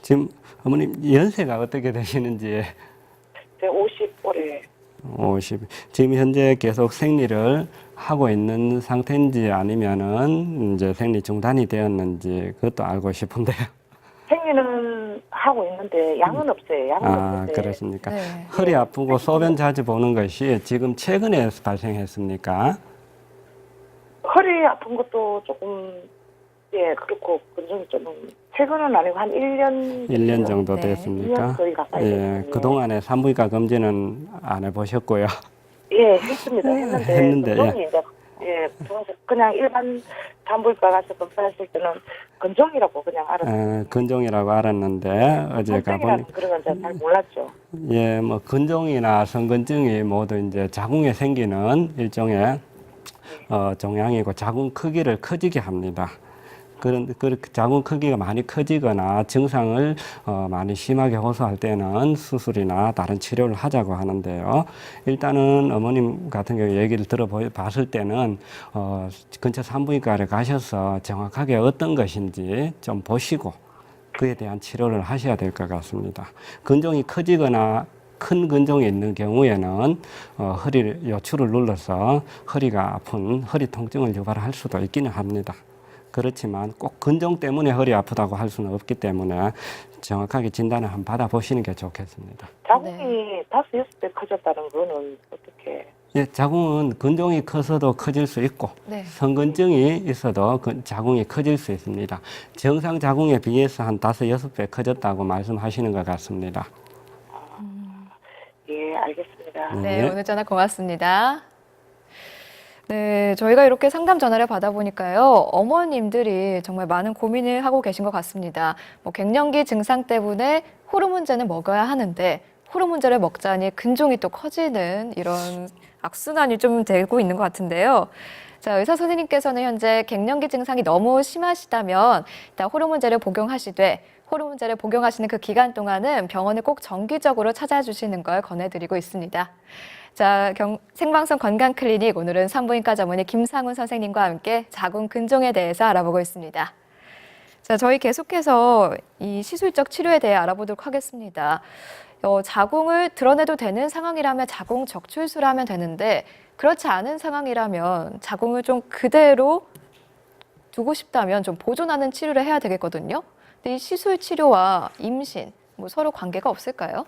지금 어머님 연세가 어떻게 되시는지 제 50올에 50. 지금 현재 계속 생리를 하고 있는 상태인지 아니면은 이제 생리 중단이 되었는지 그것도 알고 싶은데요. 생리는 하고 있는데 양은 없어요. 양은 없는데. 그렇습니까? 네. 허리 아프고 소변 자주 보는 것이 지금 최근에 발생했습니까? 허리 아픈 것도 조금 그렇고 근종이 좀 최근은 아니고 한 1년 정도 네. 됐습니까? 2년 거의 가까이 예, 됐거든요. 그동안에 산부인과 검진은 안 해보셨고요. 예, 했습니다. 했는데 했는데, 근종이 이제 예, 그냥 일반 산부인과 가서 검사했을 때는 근종이라고 그냥 알았어요. 근종이라고 알았는데 어제 가보니 그런 건 제가 잘 몰랐죠. 예, 뭐 근종이나 성근증이 모두 이제 자궁에 생기는 일종의 종양이고 자궁 크기를 커지게 합니다. 그런 자궁 크기가 많이 커지거나 증상을 많이 심하게 호소할 때는 수술이나 다른 치료를 하자고 하는데요. 일단은 어머님 같은 경우 얘기를 들어봤을 때는 근처 산부인과에 가셔서 정확하게 어떤 것인지 좀 보시고 그에 대한 치료를 하셔야 될 것 같습니다. 근종이 커지거나 큰 근종이 있는 경우에는 허리 요추를 눌러서 허리가 아픈 허리 통증을 유발할 수도 있기는 합니다. 그렇지만 꼭 근종 때문에 허리 아프다고 할 수는 없기 때문에 정확하게 진단을 한번 받아보시는 게 좋겠습니다. 자궁이 5-6배 커졌다는 거는 어떻게? 예, 자궁은 근종이 커서도 커질 수 있고 네. 성근증이 있어도 자궁이 커질 수 있습니다. 정상 자궁에 비해서 한 5-6배 커졌다고 말씀하시는 것 같습니다. 예, 알겠습니다. 네, 오늘 전화 고맙습니다. 네, 저희가 이렇게 상담 전화를 받아보니까요, 어머님들이 정말 많은 고민을 하고 계신 것 같습니다. 뭐 갱년기 증상 때문에 호르몬제는 먹어야 하는데 호르몬제를 먹자니 근종이 또 커지는 이런 악순환이 좀 되고 있는 것 같은데요. 자, 의사 선생님께서는 현재 갱년기 증상이 너무 심하시다면 일단 호르몬제를 복용하시되 호르몬제를 복용하시는 그 기간 동안은 병원을 꼭 정기적으로 찾아주시는 걸 권해드리고 있습니다. 자, 생방송 건강클리닉 오늘은 산부인과 전문의 김상훈 선생님과 함께 자궁 근종에 대해서 알아보고 있습니다. 자, 저희 계속해서 이 시술적 치료에 대해 알아보도록 하겠습니다. 자궁을 드러내도 되는 상황이라면 자궁 적출술을 하면 되는데 그렇지 않은 상황이라면 자궁을 좀 그대로 두고 싶다면 좀 보존하는 치료를 해야 되겠거든요. 근데 이 시술 치료와 임신 뭐 서로 관계가 없을까요?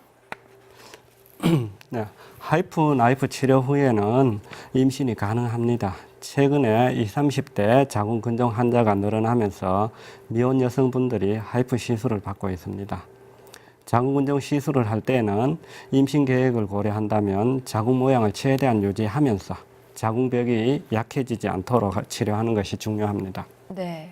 네, 하이프 나이프 치료 후에는 임신이 가능합니다. 최근에 20, 30대 자궁 근종 환자가 늘어나면서 미혼 여성분들이 하이프 시술을 받고 있습니다. 자궁 근종 시술을 할 때는 임신 계획을 고려한다면 자궁 모양을 최대한 유지하면서 자궁벽이 약해지지 않도록 치료하는 것이 중요합니다. 네.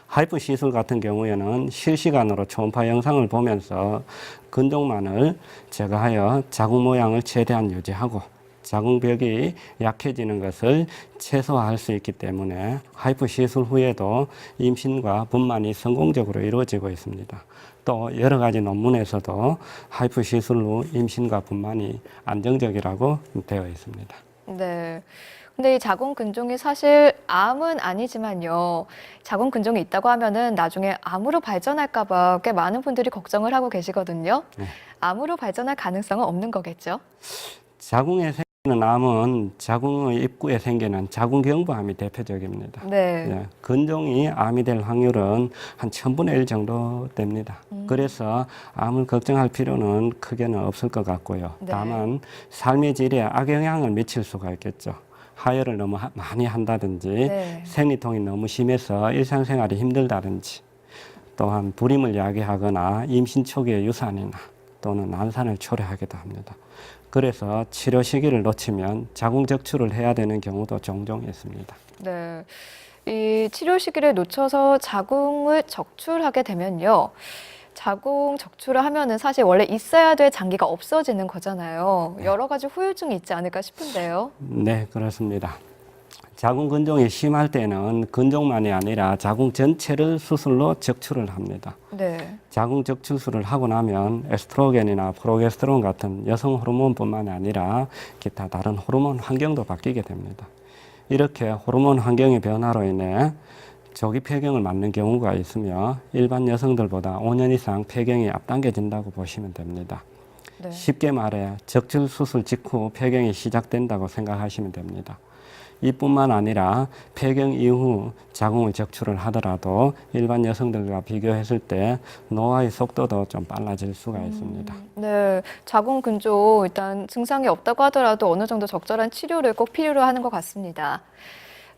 하이프 시술 같은 경우에는 실시간으로 초음파 영상을 보면서 근종만을 제거하여 자궁 모양을 최대한 유지하고 자궁벽이 약해지는 것을 최소화할 수 있기 때문에 하이프 시술 후에도 임신과 분만이 성공적으로 이루어지고 있습니다. 또 여러 가지 논문에서도 하이프 시술 후 임신과 분만이 안정적이라고 되어 있습니다. 네. 근데 이 자궁 근종이 사실 암은 아니지만요. 자궁 근종이 있다고 하면은 나중에 암으로 발전할까 봐 꽤 많은 분들이 걱정을 하고 계시거든요. 네. 암으로 발전할 가능성은 없는 거겠죠? 자궁에 생기는 암은 자궁의 입구에 생기는 자궁경부암이 대표적입니다. 네. 예, 근종이 암이 될 확률은 한 1000분의 1 정도 됩니다. 그래서 암을 걱정할 필요는 크게는 없을 것 같고요. 네. 다만 삶의 질에 악영향을 미칠 수가 있겠죠. 하혈을 너무 많이 한다든지 네. 생리통이 너무 심해서 일상생활이 힘들다든지 또한 불임을 야기하거나 임신 초기의 유산이나 또는 난산을 초래하기도 합니다. 그래서 치료 시기를 놓치면 자궁 적출을 해야 되는 경우도 종종 있습니다. 네. 이 치료 시기를 놓쳐서 자궁을 적출하게 되면요. 자궁 적출을 하면은 사실 원래 있어야 될 장기가 없어지는 거잖아요. 여러 가지 후유증이 있지 않을까 싶은데요. 네, 그렇습니다. 자궁 근종이 심할 때는 근종만이 아니라 자궁 전체를 수술로 적출을 합니다. 네. 자궁 적출술을 하고 나면 에스트로겐이나 프로게스테론 같은 여성 호르몬뿐만 아니라 기타 다른 호르몬 환경도 바뀌게 됩니다. 이렇게 호르몬 환경의 변화로 인해 조기 폐경을 맞는 경우가 있으며 일반 여성들보다 5년 이상 폐경이 앞당겨진다고 보시면 됩니다. 네. 쉽게 말해 적출 수술 직후 폐경이 시작된다고 생각하시면 됩니다. 이뿐만 아니라 폐경 이후 자궁을 적출을 하더라도 일반 여성들과 비교했을 때 노화의 속도도 좀 빨라질 수가 있습니다. 네, 자궁 근종 일단 증상이 없다고 하더라도 어느 정도 적절한 치료를 꼭 필요로 하는 것 같습니다.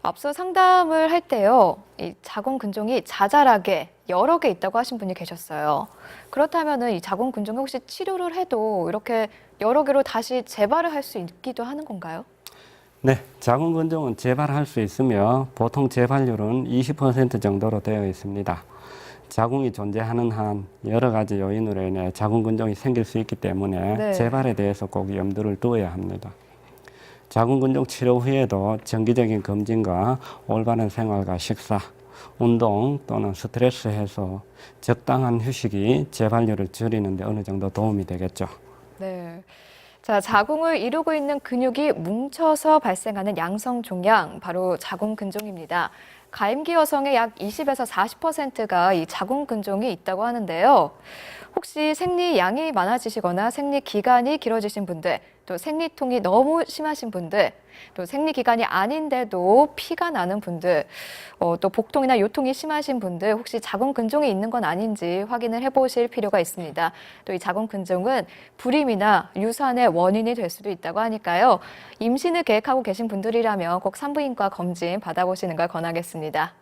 앞서 상담을 할 때요, 이 자궁 근종이 자잘하게 여러 개 있다고 하신 분이 계셨어요. 그렇다면은 이 자궁 근종이 혹시 치료를 해도 이렇게 여러 개로 다시 재발을 할 수 있기도 하는 건가요? 네, 자궁근종은 재발할 수 있으며 보통 재발률은 20% 정도로 되어 있습니다. 자궁이 존재하는 한 여러 가지 요인으로 인해 자궁근종이 생길 수 있기 때문에 네. 재발에 대해서 꼭 염두를 두어야 합니다. 자궁근종 치료 후에도 정기적인 검진과 올바른 생활과 식사, 운동 또는 스트레스 해소, 적당한 휴식이 재발률을 줄이는 데 어느 정도 도움이 되겠죠. 네. 자, 자궁을 이루고 있는 근육이 뭉쳐서 발생하는 양성 종양, 바로 자궁근종입니다. 가임기 여성의 약 20에서 40%가 이 자궁근종이 있다고 하는데요. 혹시 생리량이 많아지시거나 생리기간이 길어지신 분들, 또 생리통이 너무 심하신 분들, 또 생리기간이 아닌데도 피가 나는 분들, 또 복통이나 요통이 심하신 분들 혹시 자궁근종이 있는 건 아닌지 확인을 해보실 필요가 있습니다. 또 이 자궁근종은 불임이나 유산의 원인이 될 수도 있다고 하니까요. 임신을 계획하고 계신 분들이라면 꼭 산부인과 검진 받아보시는 걸 권하겠습니다.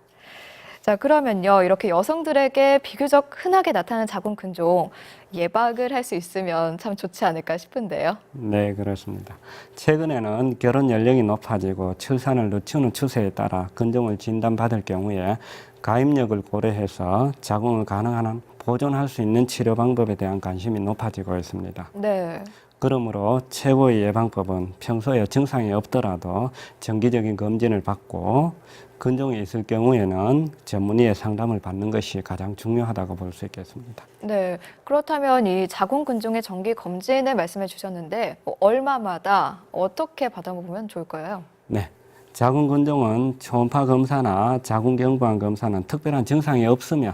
자, 그러면요, 이렇게 여성들에게 비교적 흔하게 나타나는 자궁근종 예방을 할 수 있으면 참 좋지 않을까 싶은데요. 네, 그렇습니다. 최근에는 결혼 연령이 높아지고 출산을 늦추는 추세에 따라 근종을 진단받을 경우에 가임력을 고려해서 자궁을 가능한 한 보존할 수 있는 치료 방법에 대한 관심이 높아지고 있습니다. 네. 그러므로 최고의 예방법은 평소에 증상이 없더라도 정기적인 검진을 받고 근종이 있을 경우에는 전문의의 상담을 받는 것이 가장 중요하다고 볼 수 있겠습니다. 네. 그렇다면 이 자궁근종의 정기 검진을 말씀해 주셨는데 얼마마다 어떻게 받아보면 좋을까요? 네. 자궁근종은 초음파 검사나 자궁경부암 검사는 특별한 증상이 없으면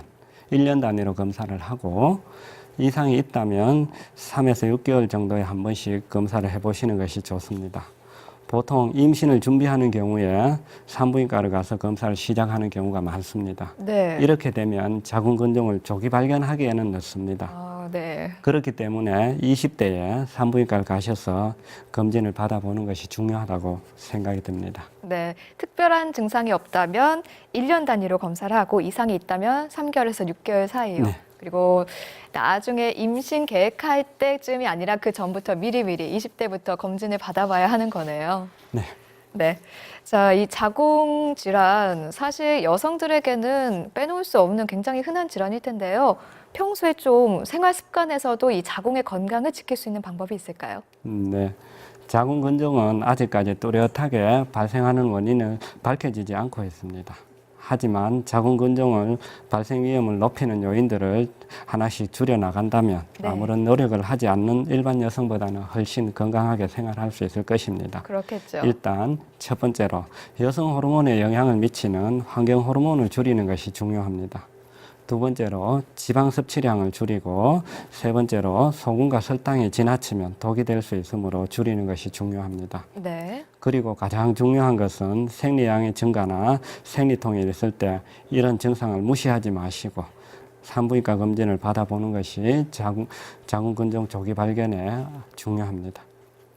1년 단위로 검사를 하고 이상이 있다면 3에서 6개월 정도에 한 번씩 검사를 해보시는 것이 좋습니다. 보통 임신을 준비하는 경우에 산부인과를 가서 검사를 시작하는 경우가 많습니다. 네. 이렇게 되면 자궁근종을 조기 발견하기에는 늦습니다. 아, 네. 그렇기 때문에 20대에 산부인과를 가셔서 검진을 받아보는 것이 중요하다고 생각이 듭니다. 네. 특별한 증상이 없다면 1년 단위로 검사를 하고 이상이 있다면 3개월에서 6개월 사이요. 네. 그리고 나중에 임신 계획할 때쯤이 아니라 그 전부터 미리미리 20대부터 검진을 받아봐야 하는 거네요. 네. 네. 자, 이 자궁 질환 사실 여성들에게는 빼놓을 수 없는 굉장히 흔한 질환일 텐데요. 평소에 좀 생활 습관에서도 이 자궁의 건강을 지킬 수 있는 방법이 있을까요? 네. 자궁근종은 아직까지 뚜렷하게 발생하는 원인은 밝혀지지 않고 있습니다. 하지만 자궁근종을 발생 위험을 높이는 요인들을 하나씩 줄여나간다면 네. 아무런 노력을 하지 않는 일반 여성보다는 훨씬 건강하게 생활할 수 있을 것입니다. 그렇겠죠. 일단 첫 번째로 여성 호르몬에 영향을 미치는 환경 호르몬을 줄이는 것이 중요합니다. 두 번째로 지방 섭취량을 줄이고 세 번째로 소금과 설탕이 지나치면 독이 될 수 있으므로 줄이는 것이 중요합니다. 네. 그리고 가장 중요한 것은 생리량의 증가나 생리통이 있을 때 이런 증상을 무시하지 마시고 산부인과 검진을 받아보는 것이 자궁근종 조기 발견에 중요합니다.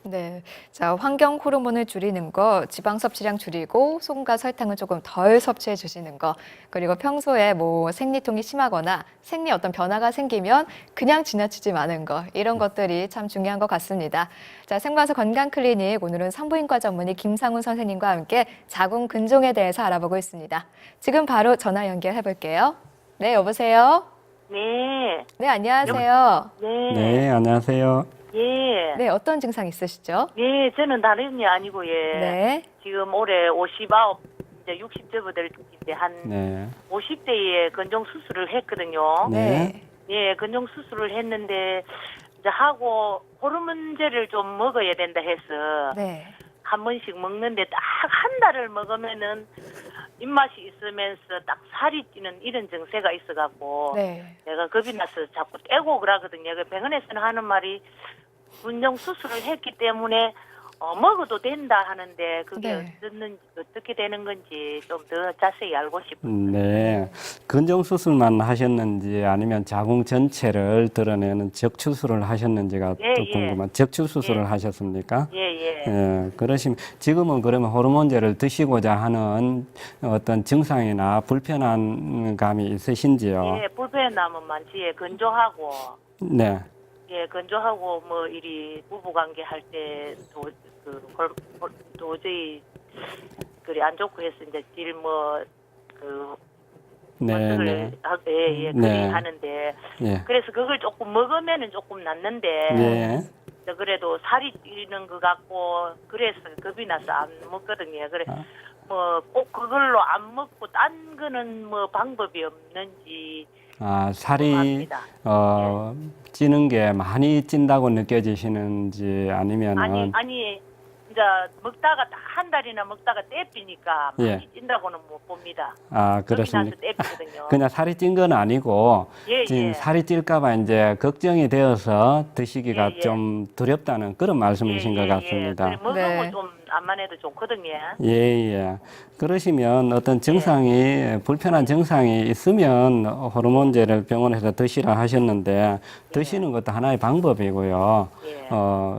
네. 자, 환경 호르몬을 줄이는 거, 지방 섭취량 줄이고 소금과 설탕을 조금 덜 섭취해 주시는 거, 그리고 평소에 뭐 생리통이 심하거나 생리 어떤 변화가 생기면 그냥 지나치지 마는 거, 이런 것들이 참 중요한 것 같습니다. 자, 생방송 건강클리닉 오늘은 산부인과 전문의 김상훈 선생님과 함께 자궁 근종에 대해서 알아보고 있습니다. 지금 바로 전화 연결해 볼게요. 네, 여보세요? 네. 네, 안녕하세요. 네. 네, 안녕하세요. 예. 네, 어떤 증상 있으시죠? 예, 저는 다른 게 아니고, 예. 네. 지금 올해 59, 이제 60대부터인데 한 네. 50대에 근종 수술을 했거든요. 네. 예, 근종 수술을 했는데, 이제 하고 호르몬제를 좀 먹어야 된다 해서, 네. 한 번씩 먹는데 딱 한 달을 먹으면은 입맛이 있으면서 딱 살이 찌는 이런 증세가 있어갖고, 네. 내가 겁이 나서 자꾸 떼고 그러거든요. 그 병원에서는 하는 말이 근종 수술을 했기 때문에 먹어도 된다 하는데 그게 네. 어떻게 되는 건지 좀 더 자세히 알고 싶어요. 네. 근종 수술만 하셨는지 아니면 자궁 전체를 드러내는 적출술을 하셨는지가 예, 또 예. 궁금한. 적출수술을 예. 하셨습니까? 예. 그러시면 지금은 그러면 호르몬제를 드시고자 하는 어떤 증상이나 불편한 감이 있으신지요? 예, 불편함은 많지. 예, 건조하고 네. 예, 건조하고 뭐 이리 부부관계 할 때도 도저히 그리 안 좋고 해서 이제 질뭐그 네, 네. 예, 네. 그리 하는데 예. 그래서 그걸 조금 먹으면은 조금 낫는데 예. 그래도 살이 찌는 것 같고 그래서 겁이 나서 안 먹거든요. 그래 뭐 꼭 그걸로 안 먹고 딴 거는 뭐 방법이 없는지 살이 궁금합니다. 찌는 게 많이 찐다고 느껴지시는지 아니면은 아니 이제 먹다가 한 달이나 먹다가 떼피니까 많이 예. 찐다고는 못 봅니다. 그렇습니까? 떼피거든요. 그냥 살이 찐 건 아니고 예, 지금 예. 살이 찔까봐 이제 걱정이 되어서 드시기가 예, 예. 좀 두렵다는 그런 말씀이신 것 같습니다. 그래, 먹으면 네. 좀 안만 해도 좋거든요. 예, 예. 그러시면 어떤 증상이, 불편한 증상이 있으면 호르몬제를 병원에서 드시라 하셨는데, 드시는 것도 하나의 방법이고요. 예.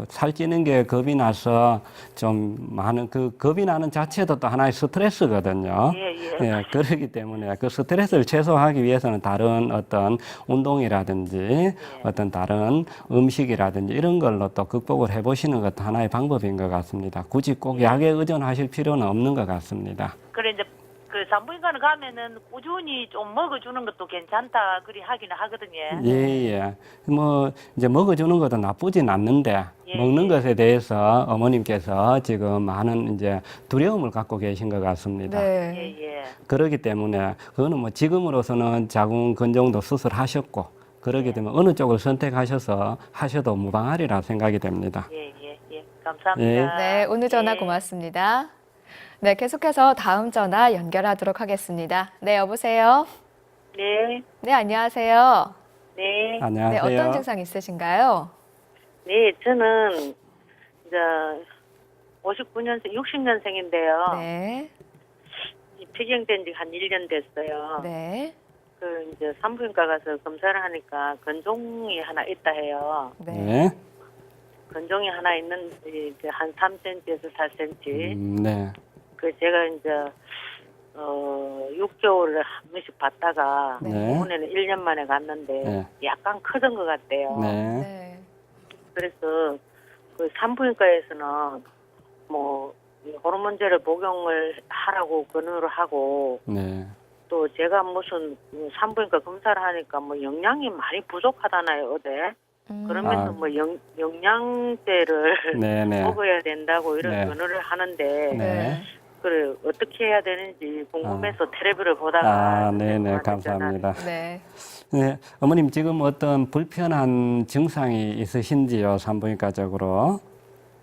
살찌는 게 겁이 나서 좀 많은, 그 겁이 나는 자체도 또 하나의 스트레스거든요. 예. 그렇기 때문에 그 스트레스를 최소화하기 위해서는 다른 어떤 운동이라든지 어떤 다른 음식이라든지 이런 걸로 또 극복을 해보시는 것도 하나의 방법인 것 같습니다. 굳이 꼭 약에 의존하실 필요는 없는 것 같습니다. 그래 이제 그 산부인과는 가면은 꾸준히 좀 먹어주는 것도 괜찮다 그리 하기는 하거든요. 예. 뭐 이제 먹어주는 것도 나쁘진 않는데 먹는 것에 대해서 어머님께서 지금 많은 이제 두려움을 갖고 계신 것 같습니다. 네. 예. 그렇기 때문에 그거는 뭐 지금으로서는 자궁 근종도 수술하셨고 그러게 되면 어느 쪽을 선택하셔서 하셔도 무방하리라 생각이 됩니다. 예. 감사합니다. 네, 오늘 전화 예. 고맙습니다. 네, 계속해서 다음 전화 연결하도록 하겠습니다. 네, 여보세요? 네. 네, 안녕하세요. 네. 네, 안녕하세요. 어떤 증상 있으신가요? 네, 저는 이제 59년생, 60년생인데요. 네, 폐경된 지 한 1년 됐어요. 네, 그 이제 산부인과 가서 검사를 하니까 건종이 하나 있다 해요. 네. 네. 건종이 하나 있는데 이제 한 3cm에서 4cm. 네. 그 제가 이제 6개월을 한 번씩 봤다가 네. 이번에는 1년 만에 갔는데 네. 약간 커진 것 같대요. 네. 네. 그래서 그 산부인과에서는 뭐 호르몬제를 복용을 하라고 권유를 하고 네. 또 제가 무슨 산부인과 검사를 하니까 뭐 영양이 많이 부족하다나요 어제. 그러면서 뭐 영양제를 네. 먹어야 된다고 이런 네. 권유를 하는데 네. 그래 어떻게 해야 되는지 궁금해서 텔레비를 보다가 네네. 감사합니다. 네. 네. 어머님 지금 어떤 불편한 증상이 있으신지요? 산부인과적으로?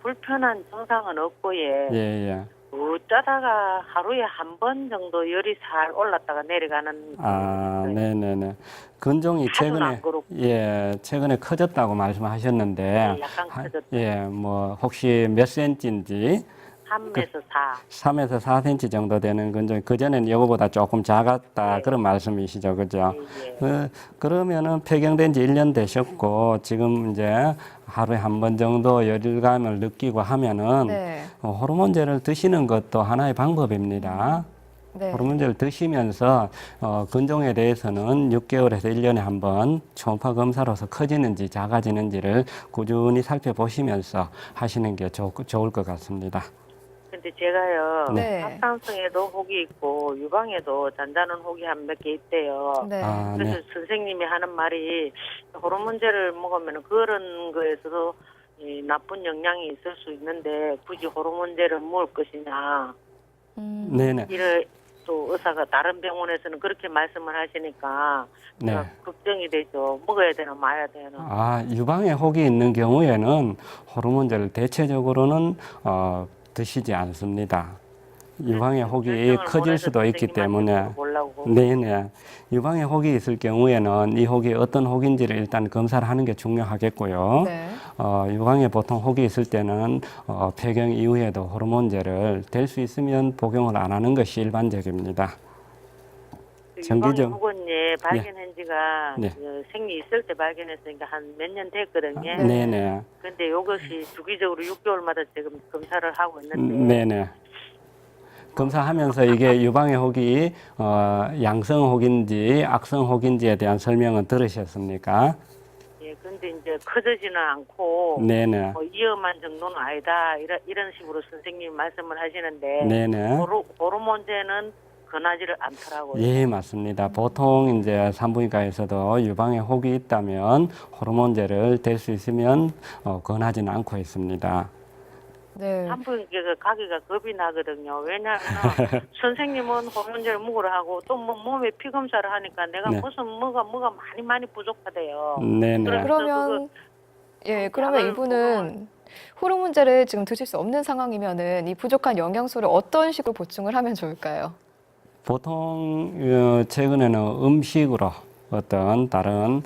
불편한 증상은 없고 예. 어쩌다가 하루에 한 번 정도 열이 살 올랐다가 내려가는 네네네. 근종이 자주는 최근에 안 그렇고. 최근에 커졌다고 말씀하셨는데 네, 약간 커졌죠. 뭐 혹시 몇 센치인지 3에서 4. 3에서 4cm 정도 되는 근종이 그전에는 이거보다 조금 작았다 네. 그런 말씀이시죠, 그죠? 예. 그러면은 폐경된 지 1년 되셨고 지금 이제 하루에 한 번 정도 열감을 느끼고 하면은 네. 호르몬제를 드시는 것도 하나의 방법입니다. 네. 호르몬제를 드시면서 근종에 대해서는 6개월에서 1년에 한 번 초음파 검사로서 커지는지 작아지는지를 꾸준히 살펴보시면서 하시는 게 좋을 것 같습니다. 근데 제가요, 네. 합산성에도 혹이 있고 유방에도 잔잔한 혹이 한 몇 개 있대요. 네. 그래서 네. 선생님이 하는 말이 호르몬제를 먹으면 그런 거에서도 이 나쁜 영향이 있을 수 있는데 굳이 호르몬제를 먹을 것이냐. 네네. 이를 또 의사가 다른 병원에서는 그렇게 말씀을 하시니까 네. 제가 걱정이 되죠. 먹어야 되나 마야 되나. 유방에 혹이 있는 경우에는 호르몬제를 대체적으로는 드시지 않습니다. 유방에 혹이 결정을 커질 못해서 수도 있기 때문에 선생님한테 물어보려고. 네네. 유방에 혹이 있을 경우에는 이 혹이 어떤 혹인지를 일단 검사를 하는 게 중요하겠고요. 네. 유방에 보통 혹이 있을 때는 폐경 이후에도 호르몬제를 될 수 있으면 복용을 안 하는 것이 일반적입니다. 유방의 혹은 발견한 지가 네. 생리 있을 때 발견했으니까 한 몇 년 됐거든요. 네네. 근데 이것이 주기적으로 6개월마다 지금 검사를 하고 있는데 네네. 검사하면서 이게 유방의 혹이 양성 혹인지 악성 혹인지에 대한 설명은 들으셨습니까? 예, 근데 이제 커지지는 않고 네네. 뭐 위험한 정도는 아니다 이런 식으로 선생님이 말씀을 하시는데 네네. 호르몬제는 권하지를 않더라고요. 예, 맞습니다. 보통 이제 산부인과에서도 유방에 혹이 있다면 호르몬제를 댈 수 있으면 권하지는 않고 있습니다. 네. 산부인과가 가기가 겁이 나거든요. 왜냐하면 선생님은 호르몬제를 먹으라 하고 또 뭐 몸에 피 검사를 하니까 내가 네. 무슨 뭐가 많이 부족하대요. 네네. 그래서 그러면 그러면 약을 이분은 호르몬제를 지금 드실 수 없는 상황이면은 이 부족한 영양소를 어떤 식으로 보충을 하면 좋을까요? 보통 최근에는 음식으로 어떤 다른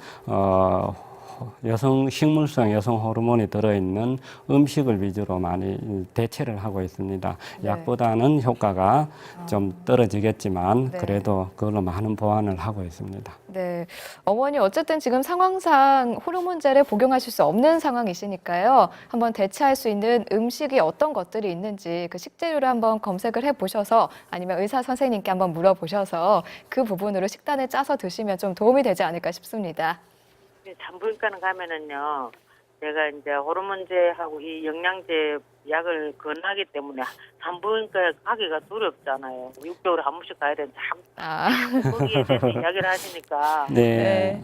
여성 식물성 여성 호르몬이 들어있는 음식을 위주로 많이 대체를 하고 있습니다. 네. 약보다는 효과가 좀 떨어지겠지만 네. 그래도 그걸로 많은 보완을 하고 있습니다. 네. 어머니 어쨌든 지금 상황상 호르몬제를 복용하실 수 없는 상황이시니까요. 한번 대체할 수 있는 음식이 어떤 것들이 있는지 그 식재료를 한번 검색을 해보셔서 아니면 의사 선생님께 한번 물어보셔서 그 부분으로 식단을 짜서 드시면 좀 도움이 되지 않을까 싶습니다. 산부인과는 가면은요, 제가 이제 호르몬제하고 이 영양제 약을 권하기 때문에 산부인과에 가기가 두렵잖아요. 6개월에 한 번씩 가야 되는데 거기에 대해서 이야기를 하시니까. 네.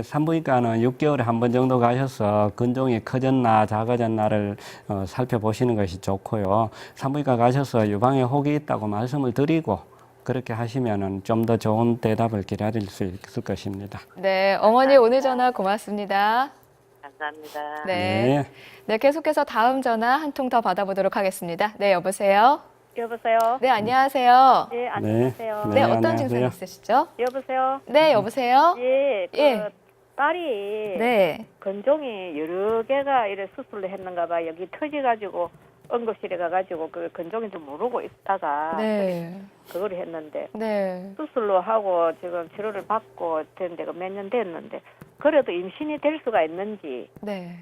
산부인과는 6개월에 한 번 정도 가셔서 근종이 커졌나 작아졌나를 살펴보시는 것이 좋고요. 산부인과 가셔서 유방에 혹이 있다고 말씀을 드리고 그렇게 하시면은 좀 더 좋은 대답을 기다릴 수 있을 것입니다. 네, 어머니 오늘 전화 고맙습니다. 감사합니다. 네. 네, 계속해서 다음 전화 한 통 더 받아보도록 하겠습니다. 네, 여보세요? 여보세요? 네, 안녕하세요. 예, 안녕하세요. 네, 어떤 안녕하세요. 증상 있으시죠? 여보세요? 네, 여보세요? 예, 예. 딸이 네. 건종이 여러 개가 이래 수술을 했는가 봐. 여기 터져가지고 응급실에 가가지고 그 건종인지 모르고 있다가 네. 그걸 했는데 네. 수술로 하고 지금 치료를 받고 된 데가 몇 년 됐는데 그래도 임신이 될 수가 있는지. 네.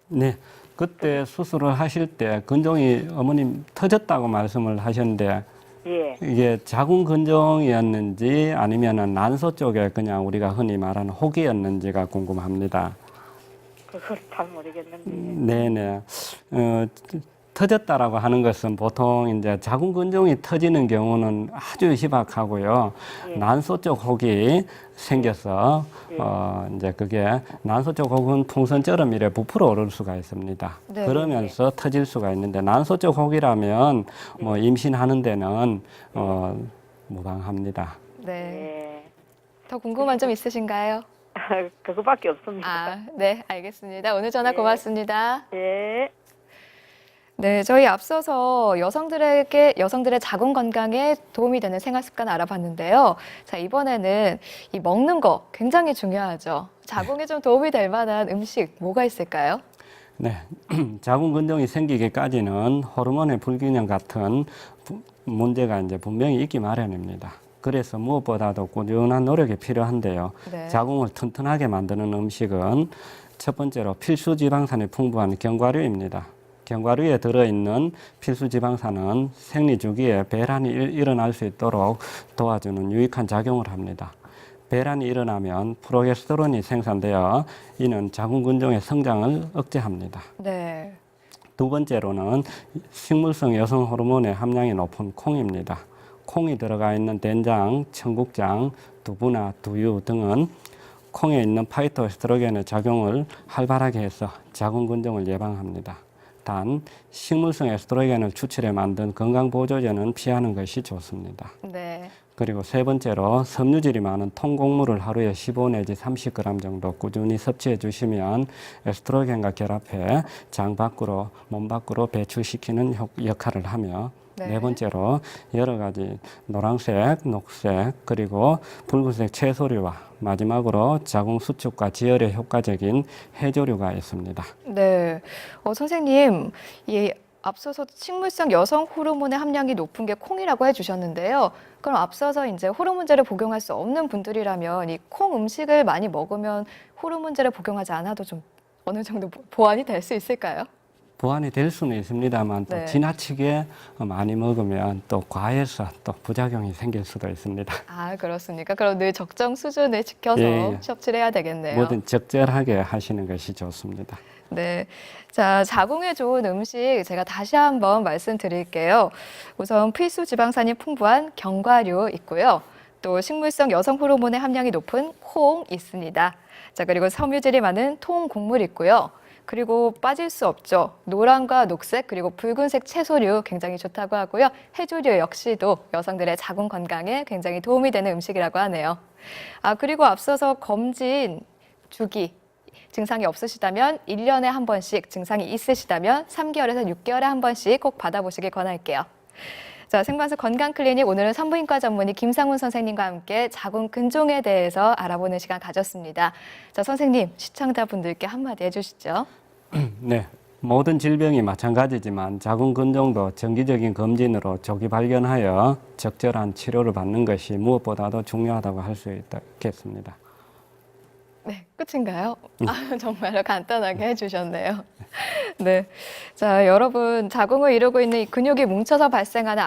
네. 그때 수술을 하실 때 근종이 어머님 터졌다고 말씀을 하셨는데 예. 이게 자궁 근종이었는지 아니면은 난소 쪽에 그냥 우리가 흔히 말하는 혹이었는지가 궁금합니다. 그걸 잘 모르겠는데. 네네. 터졌다라고 하는 것은 보통 이제 자궁 근종이 터지는 경우는 아주 희박하고요. 예. 난소 쪽 혹이 생겨서 이제 그게 난소 쪽 혹은 풍선처럼 이래 부풀어 오를 수가 있습니다. 네. 그러면서 터질 수가 있는데 난소 쪽 혹이라면 뭐 임신하는 데는 무방합니다. 네. 예. 더 궁금한 점 있으신가요? 그거밖에 없습니다. 아, 네, 알겠습니다. 오늘 전화 고맙습니다. 예. 네, 저희 앞서서 여성들의 자궁 건강에 도움이 되는 생활 습관 알아봤는데요. 자, 이번에는 이 먹는 거 굉장히 중요하죠. 자궁에 좀 도움이 될 만한 음식 뭐가 있을까요? 네, 자궁 근종이 생기기까지는 호르몬의 불균형 같은 문제가 이제 분명히 있기 마련입니다. 그래서 무엇보다도 꾸준한 노력이 필요한데요. 네. 자궁을 튼튼하게 만드는 음식은 첫 번째로 필수 지방산이 풍부한 견과류입니다. 견과류에 들어있는 필수 지방산은 생리 주기에 배란이 일어날 수 있도록 도와주는 유익한 작용을 합니다. 배란이 일어나면 프로게스테론이 생산되어 이는 자궁 근종의 성장을 억제합니다. 네. 두 번째로는 식물성 여성 호르몬의 함량이 높은 콩입니다. 콩이 들어가 있는 된장, 청국장, 두부나 두유 등은 콩에 있는 파이토에스트로겐의 작용을 활발하게 해서 자궁 근종을 예방합니다. 단 식물성 에스트로겐을 추출해 만든 건강보조제는 피하는 것이 좋습니다. 네. 그리고 세 번째로 섬유질이 많은 통곡물을 하루에 15 내지 30g 정도 꾸준히 섭취해 주시면 에스트로겐과 결합해 장 밖으로, 몸 밖으로 배출시키는 역할을 하며 네 번째로 여러 가지 노란색, 녹색, 그리고 붉은색 채소류와 마지막으로 자궁 수축과 지혈에 효과적인 해조류가 있습니다. 네. 선생님, 앞서서 식물성 여성 호르몬의 함량이 높은 게 콩이라고 해주셨는데요. 그럼 앞서서 이제 호르몬제를 복용할 수 없는 분들이라면 이 콩 음식을 많이 먹으면 호르몬제를 복용하지 않아도 좀 어느 정도 보완이 될 수 있을까요? 보완이 될 수는 있습니다만 또 네. 지나치게 많이 먹으면 또 과해서 또 부작용이 생길 수도 있습니다. 아, 그렇습니까? 그럼 늘 적정 수준을 지켜서 예. 섭취를 해야 되겠네요. 뭐든 적절하게 하시는 것이 좋습니다. 네. 자, 자궁에 좋은 음식 제가 다시 한번 말씀드릴게요. 우선 필수 지방산이 풍부한 견과류 있고요. 또 식물성 여성 호르몬의 함량이 높은 콩 있습니다. 자, 그리고 섬유질이 많은 통곡물 있고요. 그리고 빠질 수 없죠. 노란과 녹색 그리고 붉은색 채소류 굉장히 좋다고 하고요. 해조류 역시도 여성들의 자궁 건강에 굉장히 도움이 되는 음식이라고 하네요. 아, 그리고 앞서서 검진 주기 증상이 없으시다면 1년에 한 번씩, 증상이 있으시다면 3개월에서 6개월에 한 번씩 꼭 받아보시길 권할게요. 자, 생방송 건강클리닉 오늘은 산부인과 전문의 김상훈 선생님과 함께 자궁 근종에 대해서 알아보는 시간 가졌습니다. 자, 선생님, 시청자분들께 한마디 해주시죠. 네, 모든 질병이 마찬가지지만 자궁 근종도 정기적인 검진으로 조기 발견하여 적절한 치료를 받는 것이 무엇보다도 중요하다고 할 수 있겠습니다. 네, 끝인가요? 아, 정말로 간단하게 해주셨네요. 네, 자, 여러분 자궁을 이루고 있는 이 근육이 뭉쳐서 발생하는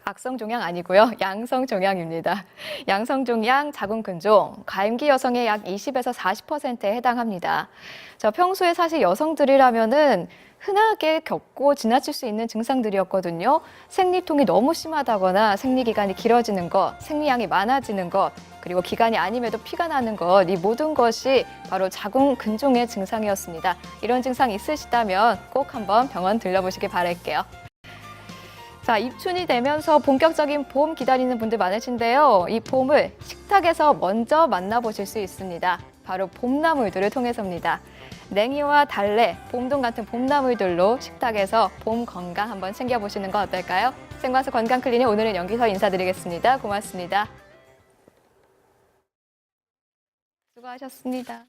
악성종양 아니고요, 양성종양입니다. 양성종양 자궁근종, 가임기 여성의 약 20에서 40%에 해당합니다. 자, 평소에 사실 여성들이라면은 흔하게 겪고 지나칠 수 있는 증상들이었거든요. 생리통이 너무 심하다거나 생리기간이 길어지는 것, 생리량이 많아지는 것, 그리고 기간이 아님에도 피가 나는 것, 이 모든 것이 바로 자궁 근종의 증상이었습니다. 이런 증상 있으시다면 꼭 한번 병원 들려보시길 바랄게요. 자, 입춘이 되면서 본격적인 봄 기다리는 분들 많으신데요. 이 봄을 식탁에서 먼저 만나보실 수 있습니다. 바로 봄나물들을 통해서입니다. 냉이와 달래, 봄동 같은 봄나물들로 식탁에서 봄 건강 한번 챙겨보시는 건 어떨까요? 생방송 건강클리닉 오늘은 여기서 인사드리겠습니다. 고맙습니다. 수고하셨습니다.